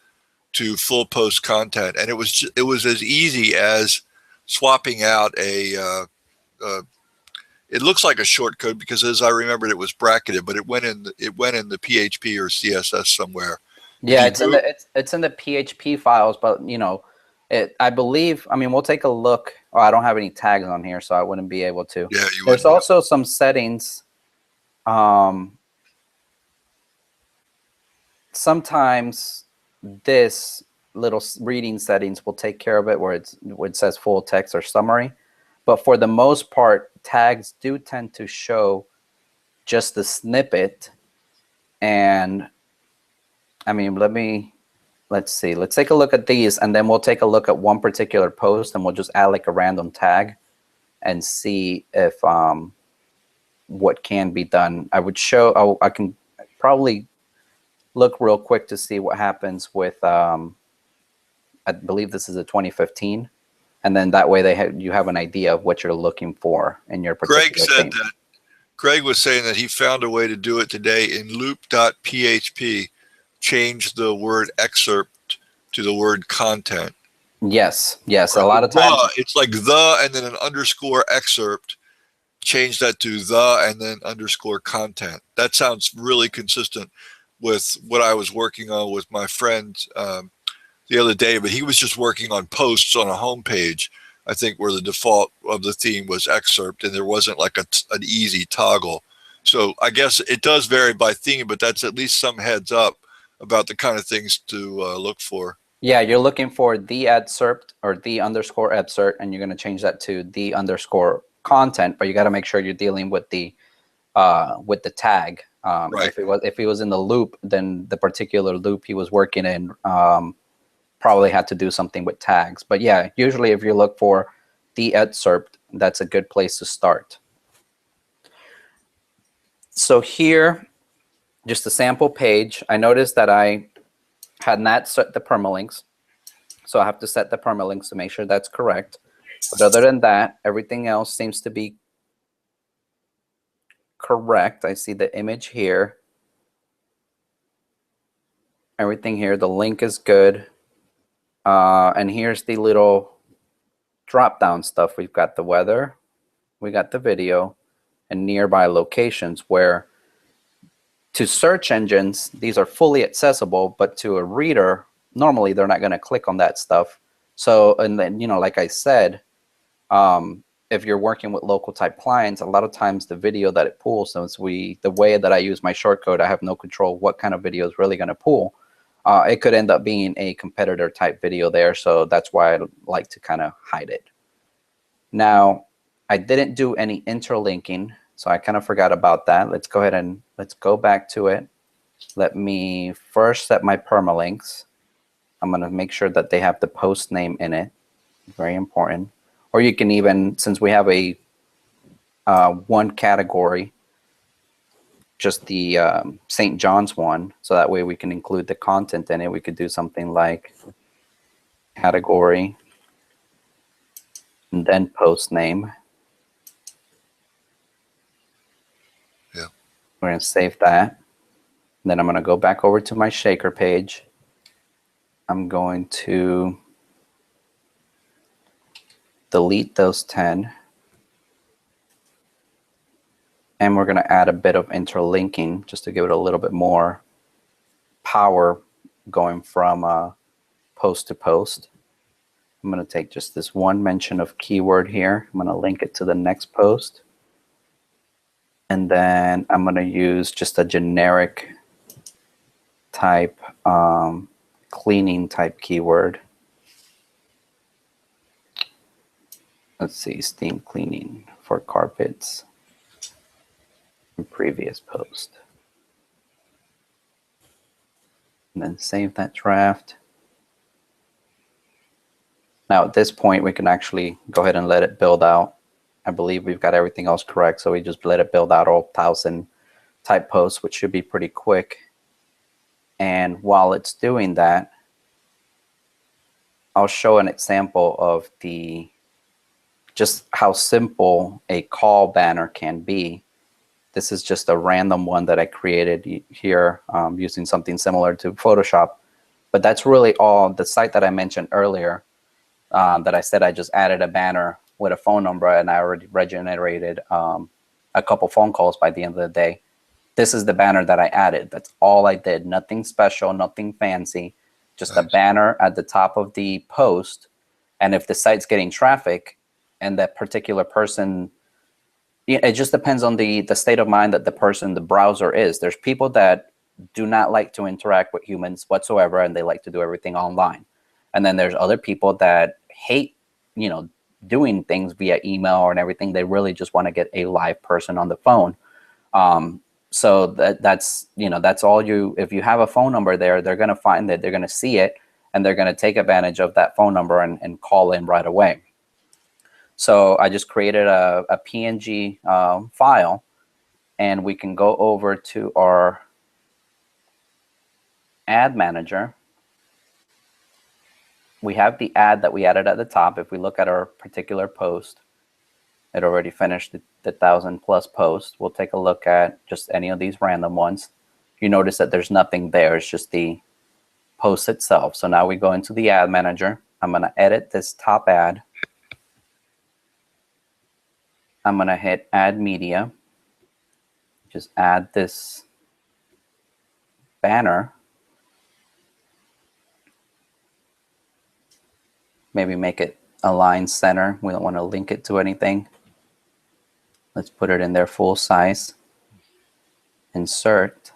to full post content, and it was as easy as swapping out it looks like a short code because as I remembered it was bracketed, but it went in the PHP or CSS somewhere. yeah, it's in the PHP files, but you know, I believe, I mean, we'll take a look. Oh, I don't have any tags on here, so I wouldn't be able to. Yeah, there's also some settings. Sometimes this little reading settings will take care of it where it says full text or summary. But for the most part, tags do tend to show just the snippet. And I mean, let's see. Let's take a look at these, and then we'll take a look at one particular post, and we'll just add like a random tag and see if what can be done. I would show, I can probably look real quick to see what happens with, I believe this is a 2015. And then that way you have an idea of what you're looking for in your particular Greg said theme. that. Greg was saying that he found a way to do it today in loop.php, change the word excerpt to the word content. Yes. A lot of times it's like the and then an underscore excerpt. Change that to the and then underscore content. That sounds really consistent with what I was working on with my friend the other day, but he was just working on posts on a homepage, I think, where the default of the theme was excerpt and there wasn't like an easy toggle. So I guess it does vary by theme, but that's at least some heads up about the kind of things to look for. Yeah, you're looking for the excerpt or the underscore excerpt, and you're going to change that to the underscore content, but you got to make sure you're dealing with the tag. Right. If he was in the loop, then the particular loop he was working in probably had to do something with tags. But yeah, usually if you look for the excerpt, that's a good place to start. So here, just a sample page. I noticed that I had not set the permalinks, so I have to set the permalinks to make sure that's correct. But other than that, everything else seems to be correct. I see the image here. Everything here. The link is good. And here's the little drop-down stuff. We've got the weather, we got the video, and nearby locations, where to search engines, these are fully accessible, but to a reader, normally they're not going to click on that stuff. So, and then, you know, like I said, if you're working with local type clients, a lot of times the video that it pulls, since the way that I use my shortcode, I have no control what kind of video is really going to pull. It could end up being a competitor type video there. So that's why I like to kind of hide it. Now, I didn't do any interlinking, so I kind of forgot about that. Let's go ahead and let's go back to it. Let me first set my permalinks. I'm going to make sure that they have the post name in it. Very important. Or you can even, since we have a one category, just the St. John's one, so that way we can include the content in it. We could do something like category and then post name. Yeah. We're going to save that. And then I'm going to go back over to my shaker page. I'm going to delete those 10. And we're going to add a bit of interlinking just to give it a little bit more power going from post to post. I'm going to take just this one mention of keyword here. I'm going to link it to the next post. And then I'm going to use just a generic type cleaning type keyword. Let's see, steam cleaning for carpets. Previous post. And then save that draft. Now at this point we can actually go ahead and let it build out. I believe we've got everything else correct, so we just let it build out all 1,000 type posts, which should be pretty quick. And while it's doing that, I'll show an example of just how simple a call banner can be. This is just a random one that I created here using something similar to Photoshop. But that's really all. The site that I mentioned earlier, that I said I just added a banner with a phone number and I already regenerated a couple phone calls by the end of the day. This is the banner that I added. That's all I did. Nothing special, nothing fancy. Just nice. A banner at the top of the post. And if the site's getting traffic and that particular person, it just depends on the state of mind that the browser is. There's people that do not like to interact with humans whatsoever, and they like to do everything online. And then there's other people that hate, doing things via email and everything. They really just want to get a live person on the phone. So that's all you. If you have a phone number there, they're going to find that, they're going to see it, and they're going to take advantage of that phone number and call in right away. So I just created a PNG file, and we can go over to our ad manager. We have the ad that we added at the top. If we look at our particular post, it already finished the 1,000+ posts. We'll take a look at just any of these random ones. You notice that there's nothing there. It's just the post itself. So now we go into the ad manager. I'm going to edit this top ad. I'm going to hit add media. Just add this banner. Maybe make it align center. We don't want to link it to anything. Let's put it in there full size. Insert.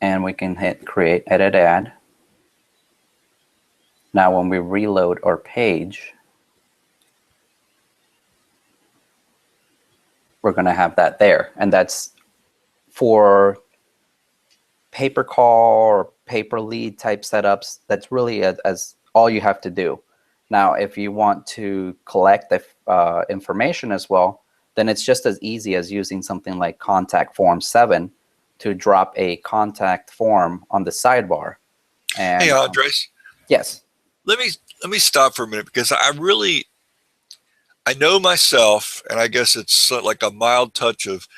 And we can hit create edit ad. Now when we reload our page, we're going to have that there. And that's for pay-per call or pay-per-lead type setups. That's really as all you have to do. Now, if you want to collect the information as well, then it's just as easy as using something like Contact Form 7 to drop a contact form on the sidebar. And, hey, Andres. Yes. Let me stop for a minute, because I know myself, and I guess it's like a mild touch of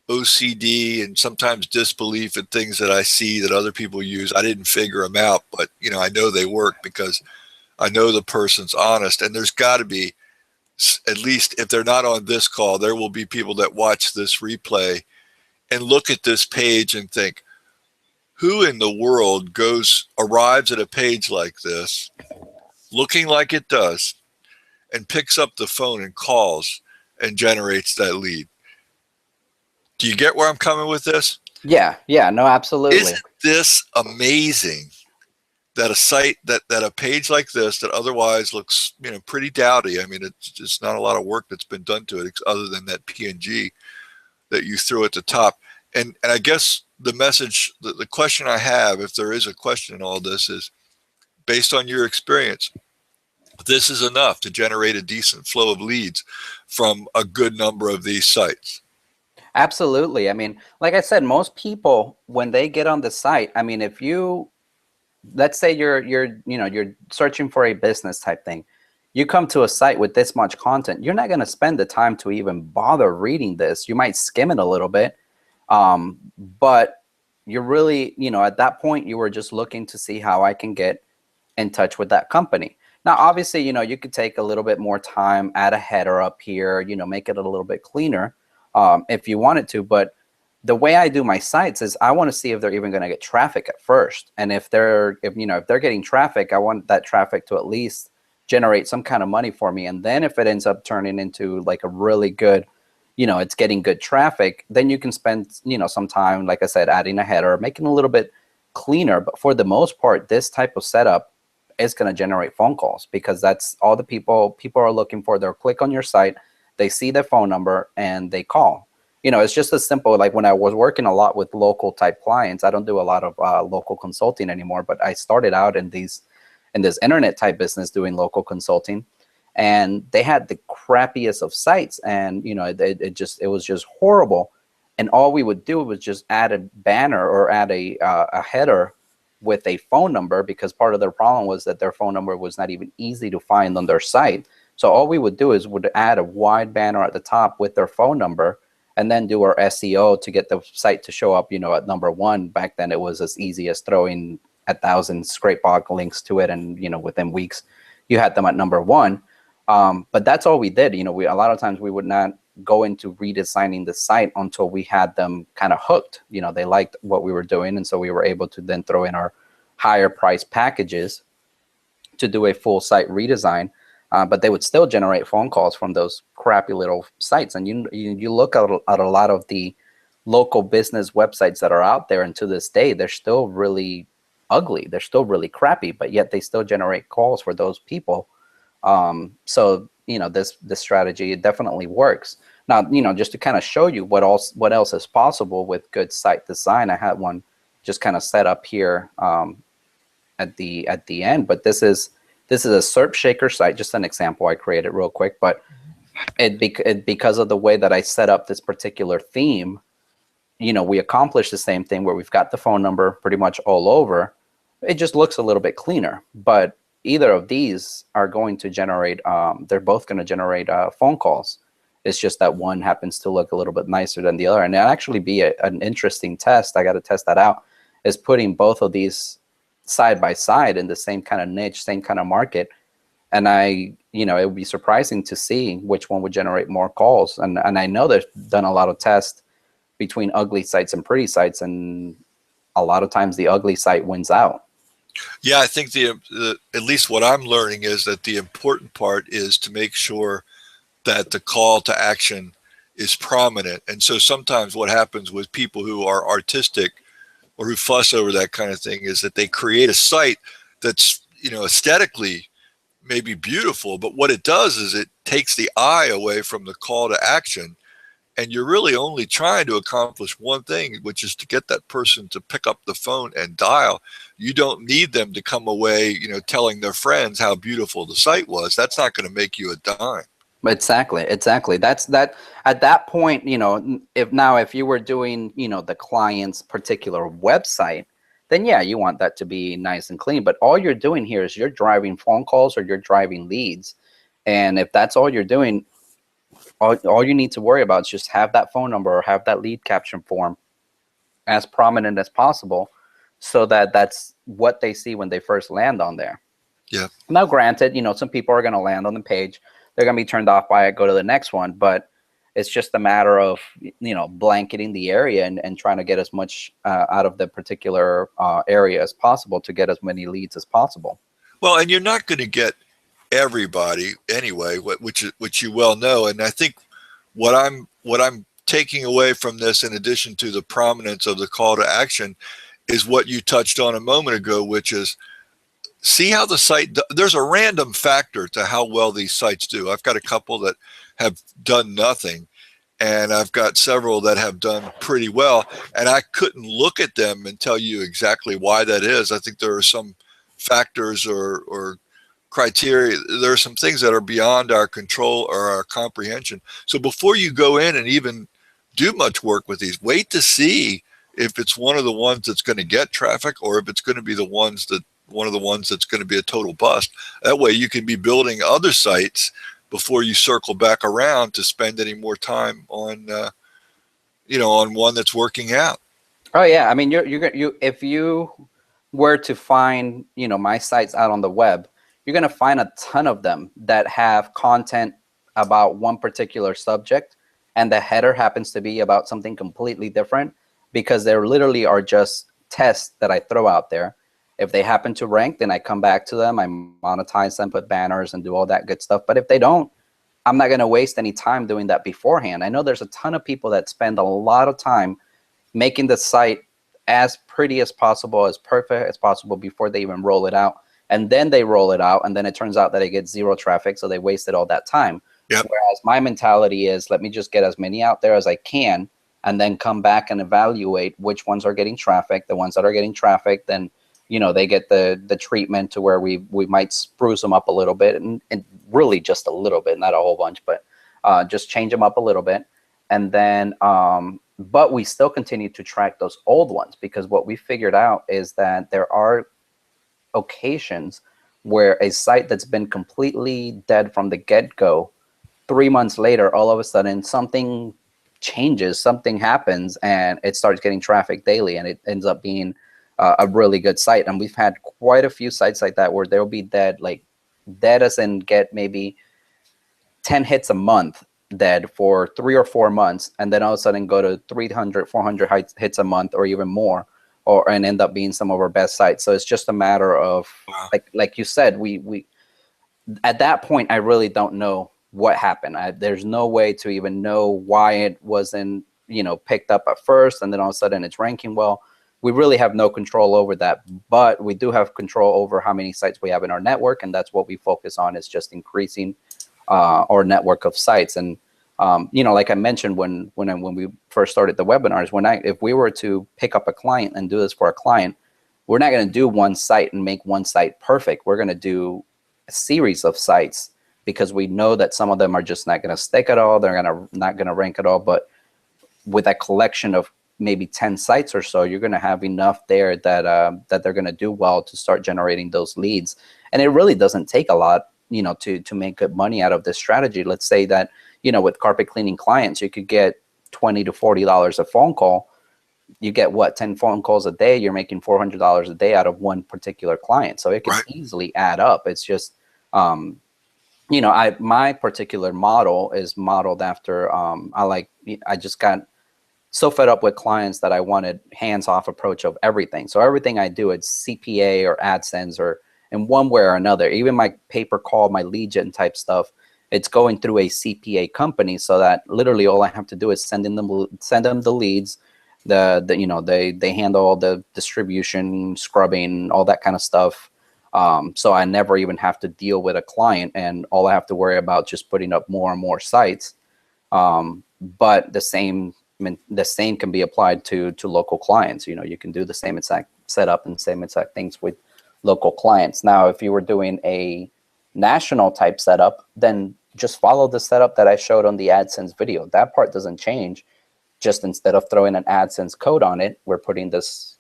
OCD and sometimes disbelief in things that I see that other people use. I didn't figure them out, but I know they work because I know the person's honest. And there's got to be, at least if they're not on this call, there will be people that watch this replay and look at this page and think, who in the world arrives at a page like this, looking like it does, and picks up the phone and calls and generates that lead? Do you get where I'm coming with this? Yeah, no, absolutely. Isn't this amazing that a site that a page like this that otherwise looks pretty dowdy? I mean, it's just not a lot of work that's been done to it other than that PNG that you threw at the top. And I guess the message, the question I have, if there is a question in all this, is based on your experience, this is enough to generate a decent flow of leads from a good number of these sites. Absolutely. I mean, like I said, most people, when they get on the site, I mean, if you, let's say you're searching for a business type thing, you come to a site with this much content, you're not going to spend the time to even bother reading this. You might skim it a little bit, but you're really, at that point, you were just looking to see how I can get in touch with that company. Now, obviously, you could take a little bit more time, add a header up here, make it a little bit cleaner if you wanted to. But the way I do my sites is I want to see if they're even going to get traffic at first. And if they're getting traffic, I want that traffic to at least generate some kind of money for me. And then if it ends up turning into like a really good, it's getting good traffic, then you can spend, some time, like I said, adding a header, making it a little bit cleaner. But for the most part, this type of setup is going to generate phone calls, because that's all the people are looking for. They'll click on your site, they see the phone number, and they call. It's just as simple. Like when I was working a lot with local type clients, I don't do a lot of local consulting anymore, but I started out in this internet type business doing local consulting, and they had the crappiest of sites, and it was just horrible. And all we would do was just add a banner or add a header with a phone number, because part of their problem was that their phone number was not even easy to find on their site. So all we would do is would add a wide banner at the top with their phone number, and then do our SEO to get the site to show up, at number one. Back then, it was as easy as throwing 1,000 scrapebot links to it, and within weeks, you had them at number one. But that's all we did. A lot of times we would not go into redesigning the site until we had them kind of hooked. They liked what we were doing, and so we were able to then throw in our higher price packages to do a full site redesign. But they would still generate phone calls from those crappy little sites. And you look at a lot of the local business websites that are out there, and to this day, they're still really ugly. They're still really crappy, but yet they still generate calls for those people. So this strategy, it definitely works. Now, just to kind of show you what else is possible with good site design, I had one just kind of set up here at the end. But this is a SERP shaker site, just an example I created real quick. But because of the way that I set up this particular theme, we accomplished the same thing where we've got the phone number pretty much all over. It just looks a little bit cleaner. But either of these are going to generate, they're both going to generate phone calls. It's just that one happens to look a little bit nicer than the other. And it'll actually be an interesting test. I got to test that out, is putting both of these side by side in the same kind of niche, same kind of market. And it would be surprising to see which one would generate more calls. And I know they've done a lot of tests between ugly sites and pretty sites, and a lot of times the ugly site wins out. Yeah, I think at least what I'm learning is that the important part is to make sure that the call to action is prominent. And so sometimes what happens with people who are artistic or who fuss over that kind of thing is that they create a site that's, aesthetically maybe beautiful, but what it does is it takes the eye away from the call to action. And you're really only trying to accomplish one thing, which is to get that person to pick up the phone and dial. You don't need them to come away, telling their friends how beautiful the site was. That's not going to make you a dime. Exactly. That's that. At that point, if you were doing, the client's particular website, then yeah, you want that to be nice and clean. But all you're doing here is you're driving phone calls or you're driving leads. And if that's all you're doing, all you need to worry about is just have that phone number or have that lead caption form as prominent as possible, so that that's what they see when they first land on there. Yeah. Now, granted, some people are going to land on the page, they're going to be turned off by it, go to the next one, but it's just a matter of blanketing the area and trying to get as much out of the particular area as possible to get as many leads as possible. Well, and you're not going to get everybody anyway, which you well know. And I think what I'm taking away from this, in addition to the prominence of the call to action, is what you touched on a moment ago, which is see how the site, there's a random factor to how well these sites do. I've got a couple that have done nothing, and I've got several that have done pretty well, and I couldn't look at them and tell you exactly why that is. I think there are some factors or criteria. There are some things that are beyond our control or our comprehension. So before you go in and even do much work with these, wait to see if it's one of the ones that's going to get traffic, or if it's going to be one of the ones that's going to be a total bust. That way you can be building other sites before you circle back around to spend any more time on on one that's working out. Oh yeah, I mean, you if you were to find my sites out on the web, you're going to find a ton of them that have content about one particular subject, and the header happens to be about something completely different, because there literally are just tests that I throw out there. If they happen to rank, then I come back to them, I monetize them, put banners and do all that good stuff. But if they don't, I'm not going to waste any time doing that beforehand. I know there's a ton of people that spend a lot of time making the site as pretty as possible, as perfect as possible before they even roll it out. And then they roll it out, and then it turns out that it gets zero traffic, so they wasted all that time. Yep. Whereas my mentality is, let me just get as many out there as I can, and then come back and evaluate which ones are getting traffic. The ones that are getting traffic, then they get the treatment to where we might spruce them up a little bit, and really just a little bit, not a whole bunch, but just change them up a little bit. And then, but we still continue to track those old ones, because what we figured out is that there are occasions where a site that's been completely dead from the get-go, 3 months later, all of a sudden something changes, something happens, and it starts getting traffic daily, and it ends up being a really good site. And we've had quite a few sites like that where they'll be dead, like dead as in get maybe 10 hits a month, dead for 3 or 4 months, and then all of a sudden go to 300, 400 hits a month or even more, and end up being some of our best sites. So it's just a matter of, like you said, we at that point, I really don't know what happened. There's no way to even know why it wasn't picked up at first, and then all of a sudden it's ranking well. We really have no control over that, but we do have control over how many sites we have in our network, and that's what we focus on, is just increasing our network of sites. And like I mentioned when we first started the webinars, if we were to pick up a client and do this for a client, we're not going to do one site and make one site perfect. We're going to do a series of sites, because we know that some of them are just not going to stick at all. They're not going to rank at all. But with a collection of maybe 10 sites or so, you're going to have enough there that they're going to do well to start generating those leads. And it really doesn't take a lot, to make good money out of this strategy. Let's say that, with carpet cleaning clients, you could get $20 to $40 a phone call. You get 10 phone calls a day, you're making $400 a day out of one particular client. So it can easily add up. It's just, my particular model is modeled after, I just got so fed up with clients that I wanted hands-off approach of everything. So everything I do, it's CPA or AdSense or in one way or another. Even my pay-per-call, my lead gen type stuff, it's going through a CPA company, so that literally all I have to do is send them the leads. They handle all the distribution, scrubbing, all that kind of stuff. So I never even have to deal with a client, and all I have to worry about just putting up more and more sites. But the same can be applied to local clients. You can do the same exact setup and same exact things with local clients. Now, if you were doing a national type setup, then just follow the setup that I showed on the AdSense video. That part doesn't change. Just instead of throwing an AdSense code on it, we're putting these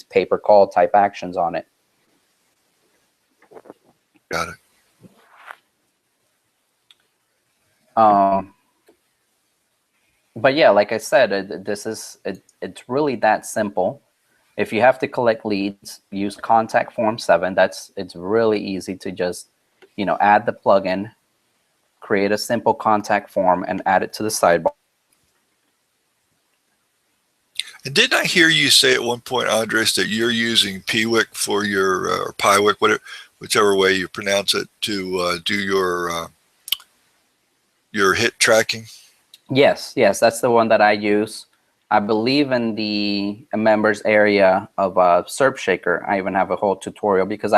pay-per-call type actions on it. Got it. but yeah, like I said, it's really that simple. If you have to collect leads, use contact form 7. It's really easy to just, add the plugin, create a simple contact form, and add it to the sidebar. And didn't I hear you say at one point, Andres, that you're using Piwik for your, or Piwik, whatever, whichever way you pronounce it, to do your hit tracking? Yes, that's the one that I use. I believe in the members area of SERP Shaker. I even have a whole tutorial because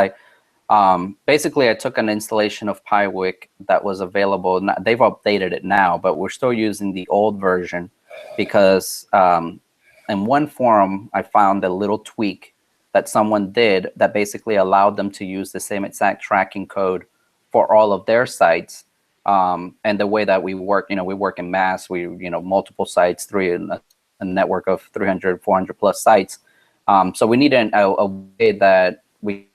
basically I took an installation of Piwik that was available. They've updated it now, but we're still using the old version because in one forum I found a little tweak that someone did that basically allowed them to use the same exact tracking code for all of their sites. And the way that we work, we work in mass, multiple sites, a network of 300, 400 plus sites. So we need a way that we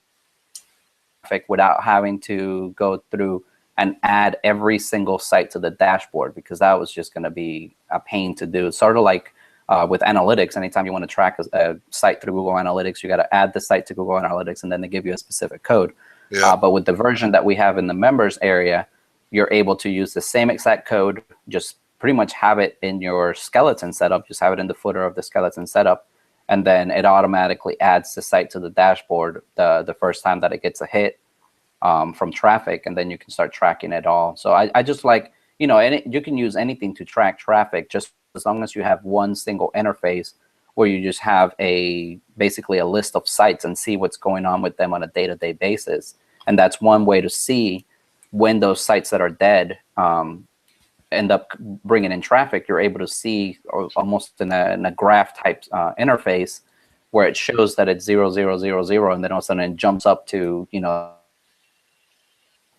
without having to go through and add every single site to the dashboard, because that was just going to be a pain to do. Sort of like with analytics, anytime you want to track a site through Google Analytics, you got to add the site to Google Analytics, and then they give you a specific code. Yeah. But with the version that we have in the members area, you're able to use the same exact code, just pretty much have it in your skeleton setup, just have it in the footer of the skeleton setup, and then it automatically adds the site to the dashboard the first time that it gets a hit from traffic, and then you can start tracking it all. So I just like, you can use anything to track traffic, just as long as you have one single interface where you just have basically a list of sites and see what's going on with them on a day-to-day basis. And that's one way to see when those sites that are dead end up bringing in traffic. You're able to see almost in a graph type interface where it shows that it's 0, 0, 0, 0, and then all of a sudden it jumps up to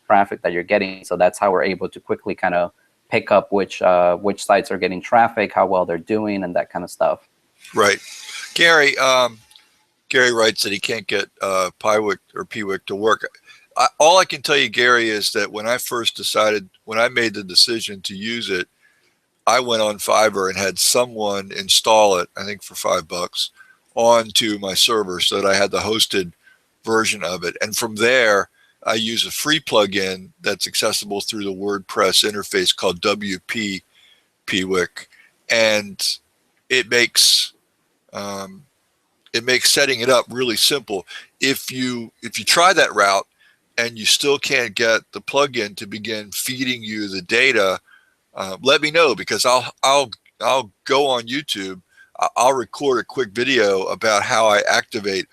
traffic that you're getting. So that's how we're able to quickly kind of pick up which sites are getting traffic, how well they're doing, and that kind of stuff. Right. Gary writes that he can't get Piwik to work. All I can tell you, Gary, is that when I made the decision to use it, I went on Fiverr and had someone install it, I think for $5, onto my server so that I had the hosted version of it. And from there, I use a free plugin that's accessible through the WordPress interface called WP Piwik, and it makes setting it up really simple. If you try that route and you still can't get the plugin to begin feeding you the data, let me know, because I'll go on YouTube. I'll record a quick video about how I activate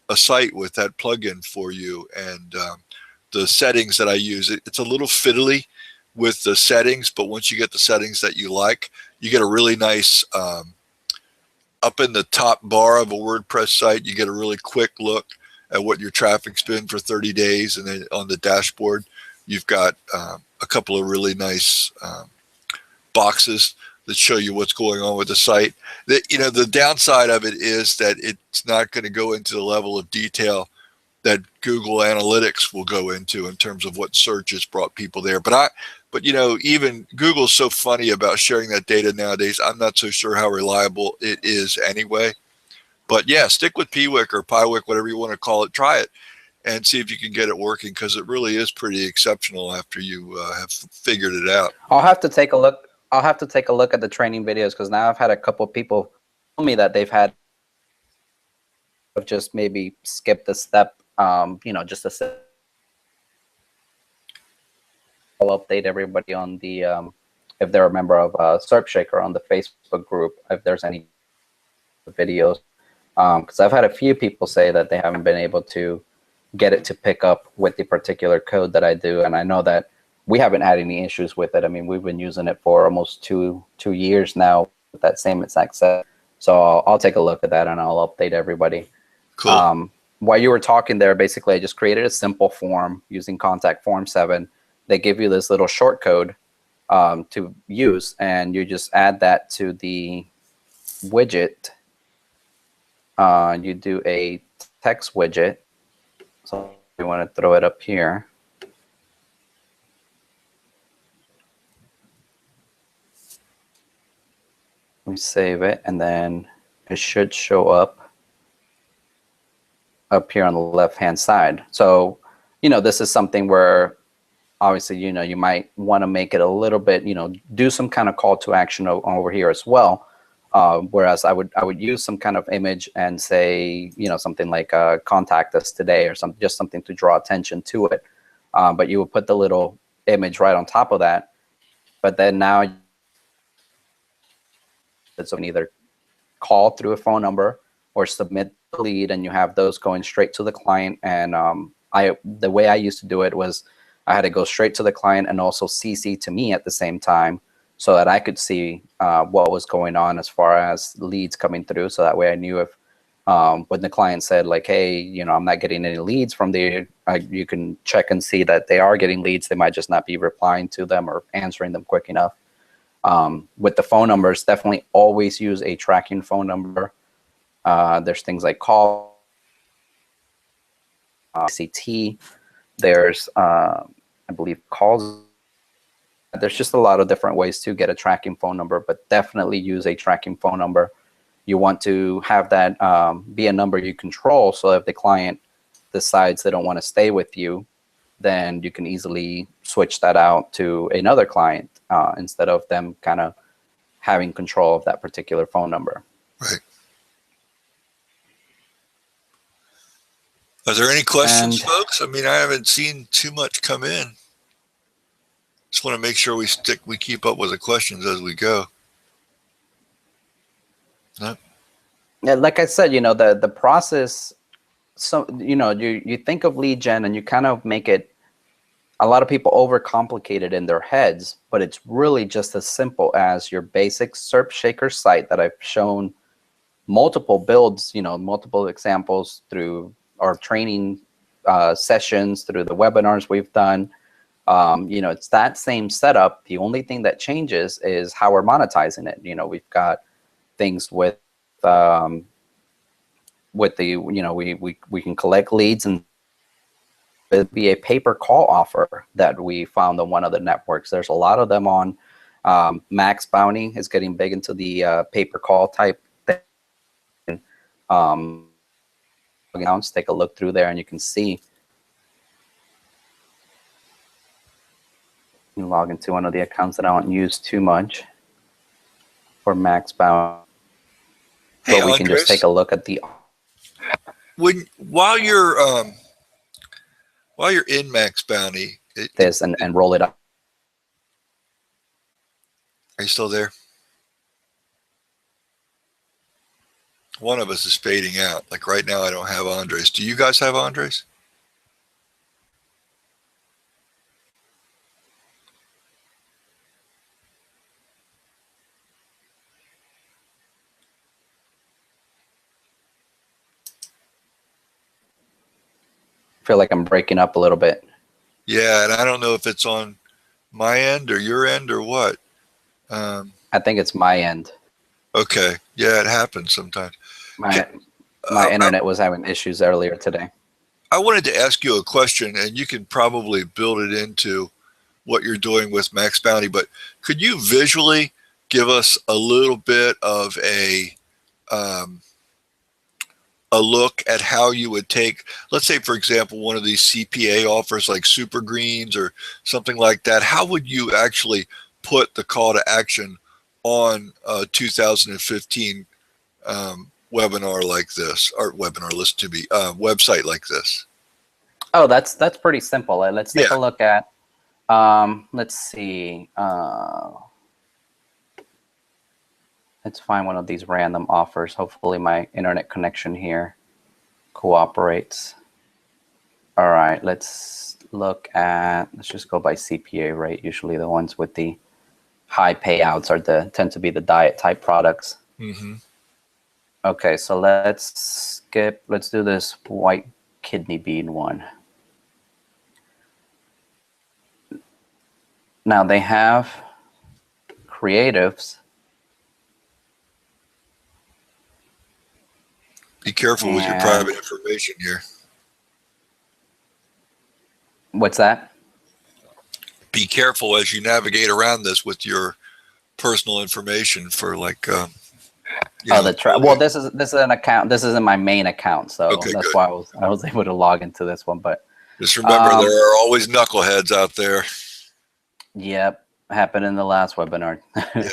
a site with that plugin for you, and the settings that I use. It's a little fiddly with the settings, but once you get the settings that you like, you get a really nice up in the top bar of a WordPress site, you get a really quick look at what your traffic's been for 30 days. And then on the dashboard, you've got a couple of really nice boxes that show you what's going on with the site. The downside of it is that it's not going to go into the level of detail that Google Analytics will go into in terms of what searches brought people there. But even Google's so funny about sharing that data nowadays. I'm not so sure how reliable it is anyway. But yeah, stick with Piwik or Piwik, whatever you want to call it. Try it and see if you can get it working, because it really is pretty exceptional after you have figured it out. I'll have to take a look. I'll have to take a look at the training videos, because now I've had a couple of people tell me that they've had just maybe skipped a step. Just a step. I'll update everybody on the if they're a member of SERP Shaker on the Facebook group, if there's any videos, because I've had a few people say that they haven't been able to get it to pick up with the particular code that I do, and I know that we haven't had any issues with it. I mean, we've been using it for almost two years now with that same exact set. So I'll take a look at that and I'll update everybody. Cool. While you were talking there, basically I just created a simple form using contact form 7. They give you this little short code to use, and you just add that to the widget. You do a text widget. So you want to throw it up here. We save it, and then it should show up here on the left-hand side. So, this is something where obviously, you might want to make it a little bit, do some kind of call to action over here as well. Whereas I would use some kind of image and say, something like contact us today, or just something to draw attention to it. But you would put the little image right on top of that. But then now it's either call through a phone number or submit the lead, and you have those going straight to the client. And the way I used to do it was I had to go straight to the client and also CC to me at the same time, so that I could see what was going on as far as leads coming through. So that way I knew if when the client said like, hey, I'm not getting any leads from there, you can check and see that they are getting leads. They might just not be replying to them or answering them quick enough. With the phone numbers, definitely always use a tracking phone number. There's things like call, CT. There's, I believe, calls. There's just a lot of different ways to get a tracking phone number, but definitely use a tracking phone number. You want to have that be a number you control, so if the client decides they don't want to stay with you, then you can easily switch that out to another client instead of them kind of having control of that particular phone number. Right. Are there any questions, folks? I mean, I haven't seen too much come in. Just want to make sure we keep up with the questions as we go. No? Yeah, like I said, the process. So you think of lead gen and you kind of make it. A lot of people overcomplicate it in their heads, but it's really just as simple as your basic SERP shaker site that I've shown multiple builds, multiple examples through our training sessions, through the webinars we've done. It's that same setup. The only thing that changes is how we're monetizing it. We've got things with the, we can collect leads, and it'd be a pay per call offer that we found on one of the networks. There's a lot of them on Max Bounty is getting big into the pay per call type thing. Take a look through there and you can see. You log into one of the accounts that I don't use too much for Max Bounty. Hey, but we can just take a look at the. While you're in Max Bounty, and roll it up. Are you still there? One of us is fading out. Like right now, I don't have Andres. Do you guys have Andres? I feel like I'm breaking up a little bit. Yeah, and I don't know if it's on my end or your end or what. I think it's my end. Okay. Yeah, it happens sometimes. My internet was having issues earlier today. I wanted to ask you a question, and you can probably build it into what you're doing with Max Bounty, but could you visually give us a little bit of a look at how you would take, let's say, for example, one of these CPA offers like Super Greens or something like that? How would you actually put the call to action on a 2015 webinar like this, or website like this? Oh, that's pretty simple. Let's take a look at, let's see. Let's find one of these random offers. Hopefully my internet connection here cooperates. All right, let's look at, let's just go by CPA rate. Usually the ones with the high payouts tend to be the diet type products. Mm-hmm. Okay, so let's do this white kidney bean one. Now they have creatives. Be careful with your private information here. What's that? Be careful as you navigate around this with your personal information for like, you Oh, know, well, this is an account. This isn't my main account, so okay, that's good. why I was able to log into this one. But Just remember there um, are always knuckleheads out there. yep, happened in the last webinar. Yeah.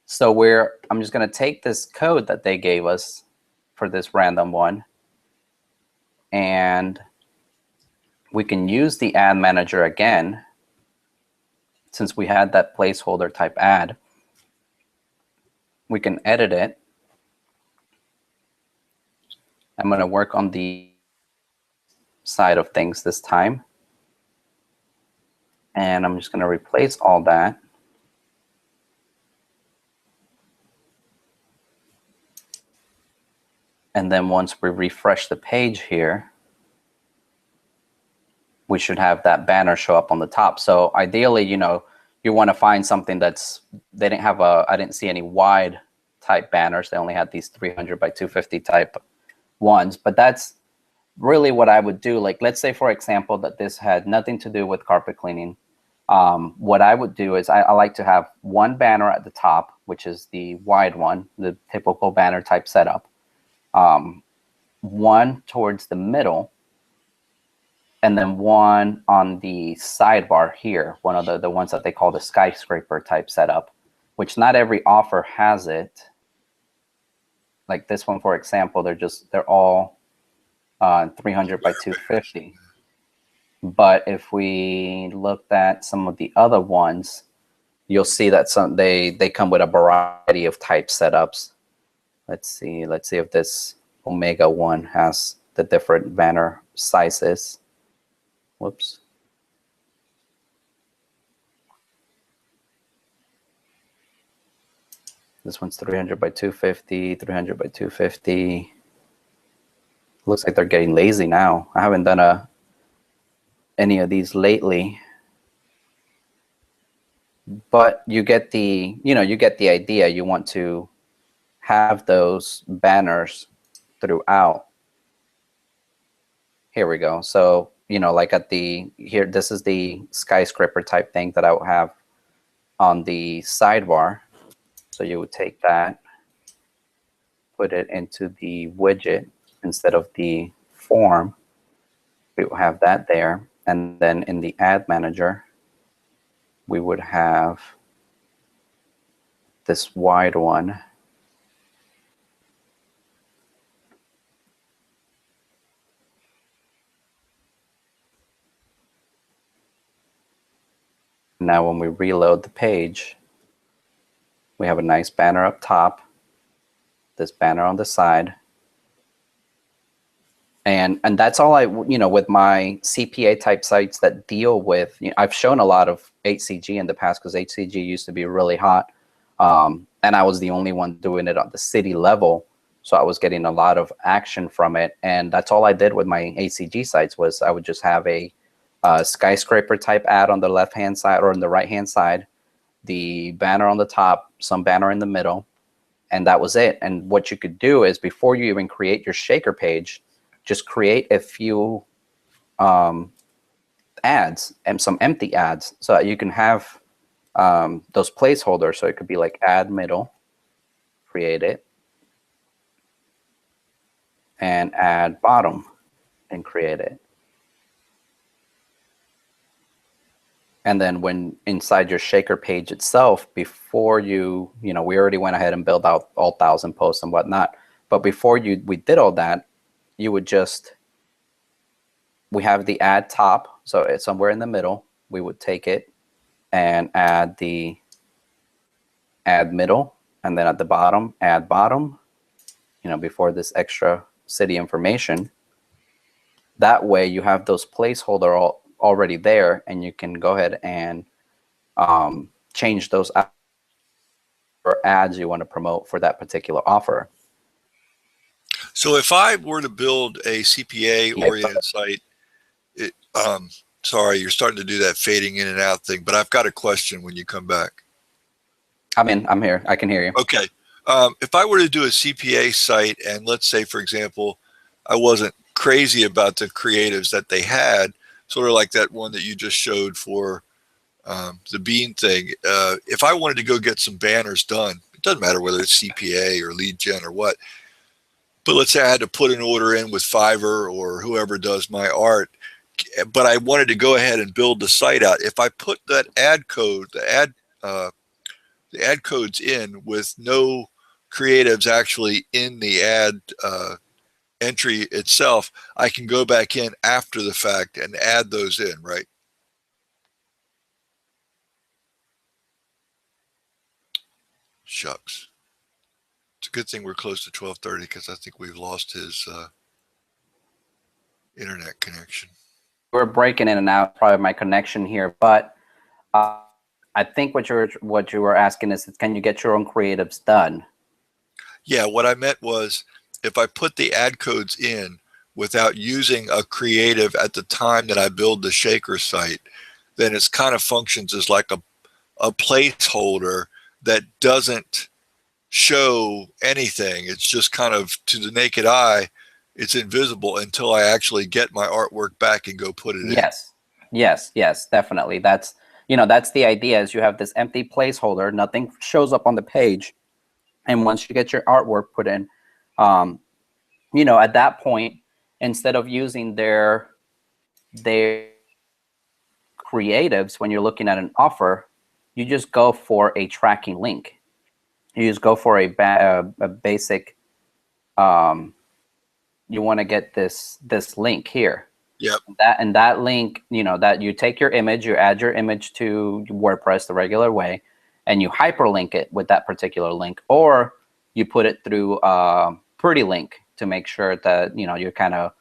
So I'm just going to take this code that they gave us for this random one, and we can use the ad manager again, since we had that placeholder type ad. We can edit it. I'm going to work on the side of things this time. And I'm just going to replace all that. And then once we refresh the page here, we should have that banner show up on the top. So ideally, you know, you want to find something they didn't have I didn't see any wide type banners. They only had these 300 by 250 type ones. But that's really what I would do. Like, let's say, for example, that this had nothing to do with carpet cleaning. What I would do is I like to have one banner at the top, which is the wide one, the typical banner type setup. One towards the middle, and then one on the sidebar here, one of the ones that they call the skyscraper type setup, which not every offer has it. Like this one, for example, they're all 300 by 250. But if we looked at some of the other ones, you'll see that they come with a variety of type setups. Let's see if this Omega one has the different banner sizes. Whoops. This one's 300 by 250, 300 by 250. Looks like they're getting lazy now. I haven't done any of these lately. But you get the idea. You want to have those banners throughout. Here we go. So, you know, like here, this is the skyscraper type thing that I would have on the sidebar. So you would take that, put it into the widget instead of the form. We will have that there. And then in the ad manager, we would have this wide one. Now when we reload the page, we have a nice banner up top, this banner on the side. And that's all with my CPA type sites that deal with, I've shown a lot of HCG in the past because HCG used to be really hot. And I was the only one doing it on the city level. So I was getting a lot of action from it. And that's all I did with my HCG sites was I would just have a skyscraper type ad on the left-hand side or on the right-hand side, the banner on the top, some banner in the middle, and that was it. And what you could do is before you even create your shaker page, just create a few ads and some empty ads so that you can have those placeholders. So it could be like add middle, create it, and add bottom and create it. And then when inside your shaker page itself, before we already went ahead and built out all 1,000 posts and whatnot. But before we did all that, you would we have the add top. So it's somewhere in the middle. We would take it and add the add middle. And then at the bottom, add bottom, before this extra city information. That way you have those placeholder already there, and you can go ahead and change those ads you want to promote for that particular offer. So if I were to build a CPA-oriented site, sorry, you're starting to do that fading in and out thing, but I've got a question when you come back. I'm here. I can hear you. Okay. If I were to do a CPA site, and let's say, for example, I wasn't crazy about the creatives that they had, sort of like that one that you just showed for the bean thing. If I wanted to go get some banners done, it doesn't matter whether it's CPA or lead gen or what, but let's say I had to put an order in with Fiverr or whoever does my art, but I wanted to go ahead and build the site out. If I put that ad code, the ad codes in with no creatives actually in the ad entry itself, I can go back in after the fact and add those in, right? Shucks. It's a good thing we're close to 12:30 because I think we've lost his internet connection. We're breaking in and out, probably my connection here, but I think what you were asking is, can you get your own creatives done? Yeah, what I meant was if I put the ad codes in without using a creative at the time that I build the Shaker site, then it's kind of functions as like a placeholder that doesn't show anything. It's just kind of, to the naked eye, it's invisible until I actually get my artwork back and go put it in. Yes, definitely. That's the idea, is you have this empty placeholder, nothing shows up on the page, and once you get your artwork put in, at that point, instead of using their creatives when you're looking at an offer, you just go for a tracking link. You just go for a basic. You want to get this link here. Yep. That link, that you take your image, you add your image to WordPress the regular way, and you hyperlink it with that particular link, or you put it through Pretty Link to make sure that you're kind of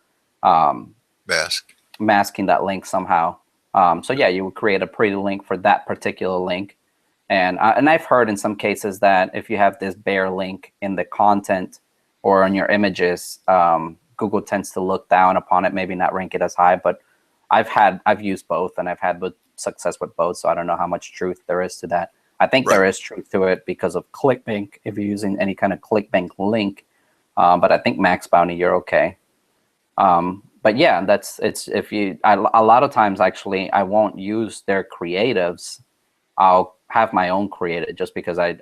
masking that link somehow. So yeah, you would create a Pretty Link for that particular link, and I've heard in some cases that if you have this bare link in the content or on your images, Google tends to look down upon it, maybe not rank it as high. But I've used both, and I've had success with both, so I don't know how much truth there is to that. I think there is truth to it because of ClickBank, if you're using any kind of ClickBank link. But I think Max Bounty, you're okay. But yeah, a lot of times actually I won't use their creatives. I'll have my own creative, just because I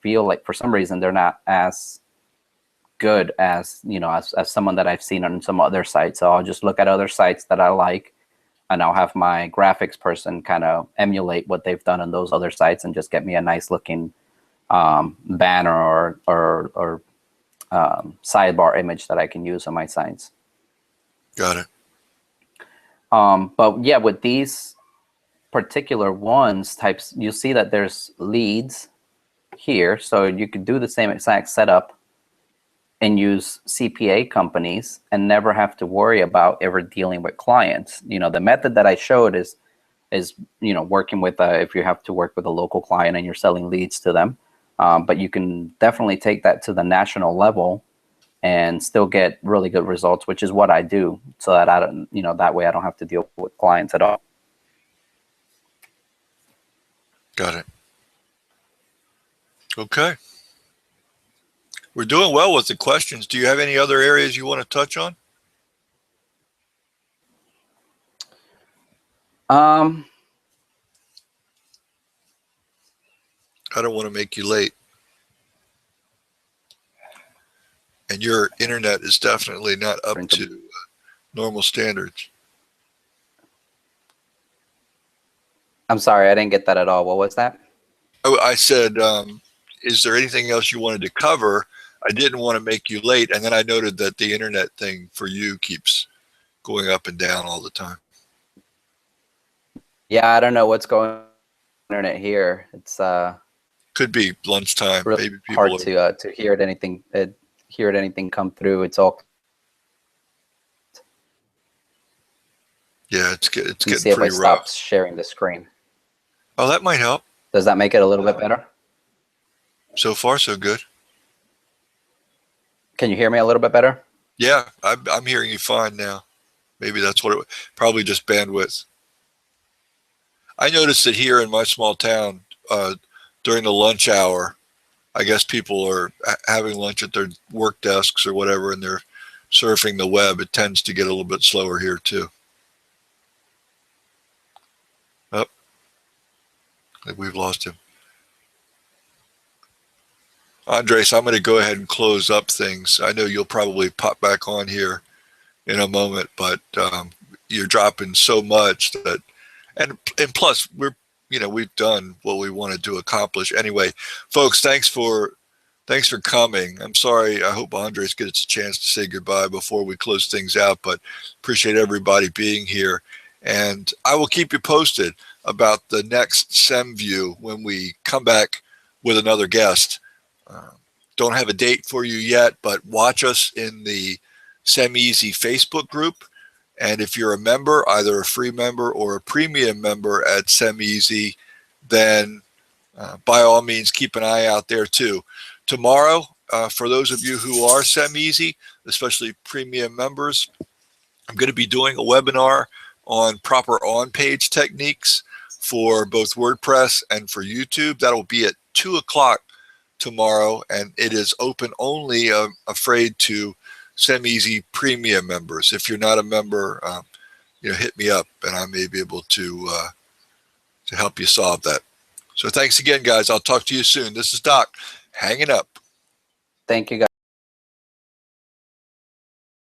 feel like for some reason they're not as good as as someone that I've seen on some other sites. So I'll just look at other sites that I like, and I'll have my graphics person kind of emulate what they've done on those other sites and just get me a nice looking banner or sidebar image that I can use on my sites. Got it. But yeah, with these particular types, you see that there's leads here, so you could do the same exact setup and use CPA companies and never have to worry about ever dealing with clients. The method that I showed is working with if you have to work with a local client and you're selling leads to them. But you can definitely take that to the national level and still get really good results, which is what I do, so that I don't, that way I don't have to deal with clients at all. Got it. Okay. We're doing well with the questions. Do you have any other areas you want to touch on? I don't want to make you late. And your internet is definitely not up to normal standards. I'm sorry, I didn't get that at all. What was that? Oh, I said, is there anything else you wanted to cover? I didn't want to make you late. And then I noted that the internet thing for you keeps going up and down all the time. Yeah, I don't know what's going on with the internet here. It's could be lunchtime. Really maybe people hard to hear anything come through. It's all. Yeah, it's getting see if pretty I rough. Stop sharing the screen. Oh, that might help. Does that make it a little bit better? So far, so good. Can you hear me a little bit better? Yeah, I'm hearing you fine now. Maybe that's what probably just bandwidth. I noticed that here in my small town, during the lunch hour, I guess people are having lunch at their work desks or whatever, and they're surfing the web. It tends to get a little bit slower here too. Oh, I think we've lost him. Andres, I'm going to go ahead and close up things. I know you'll probably pop back on here in a moment, but you're dropping so much that, and plus we've done what we wanted to accomplish anyway. Folks, thanks for coming. I'm sorry. I hope Andres gets a chance to say goodbye before we close things out, but appreciate everybody being here. And I will keep you posted about the next SEMview when we come back with another guest. Don't have a date for you yet, but watch us in the SEMeasy Facebook group. And if you're a member, either a free member or a premium member at SEMeasy, then by all means, keep an eye out there too. Tomorrow, for those of you who are SEMeasy, especially premium members, I'm going to be doing a webinar on proper on-page techniques for both WordPress and for YouTube. That'll be at 2 o'clock tomorrow, and it is open only, I'm afraid, to SEMeasy premium members. If you're not a member, hit me up, and I may be able to help you solve that. So thanks again, guys. I'll talk to you soon. This is Doc, hanging up. Thank you, guys.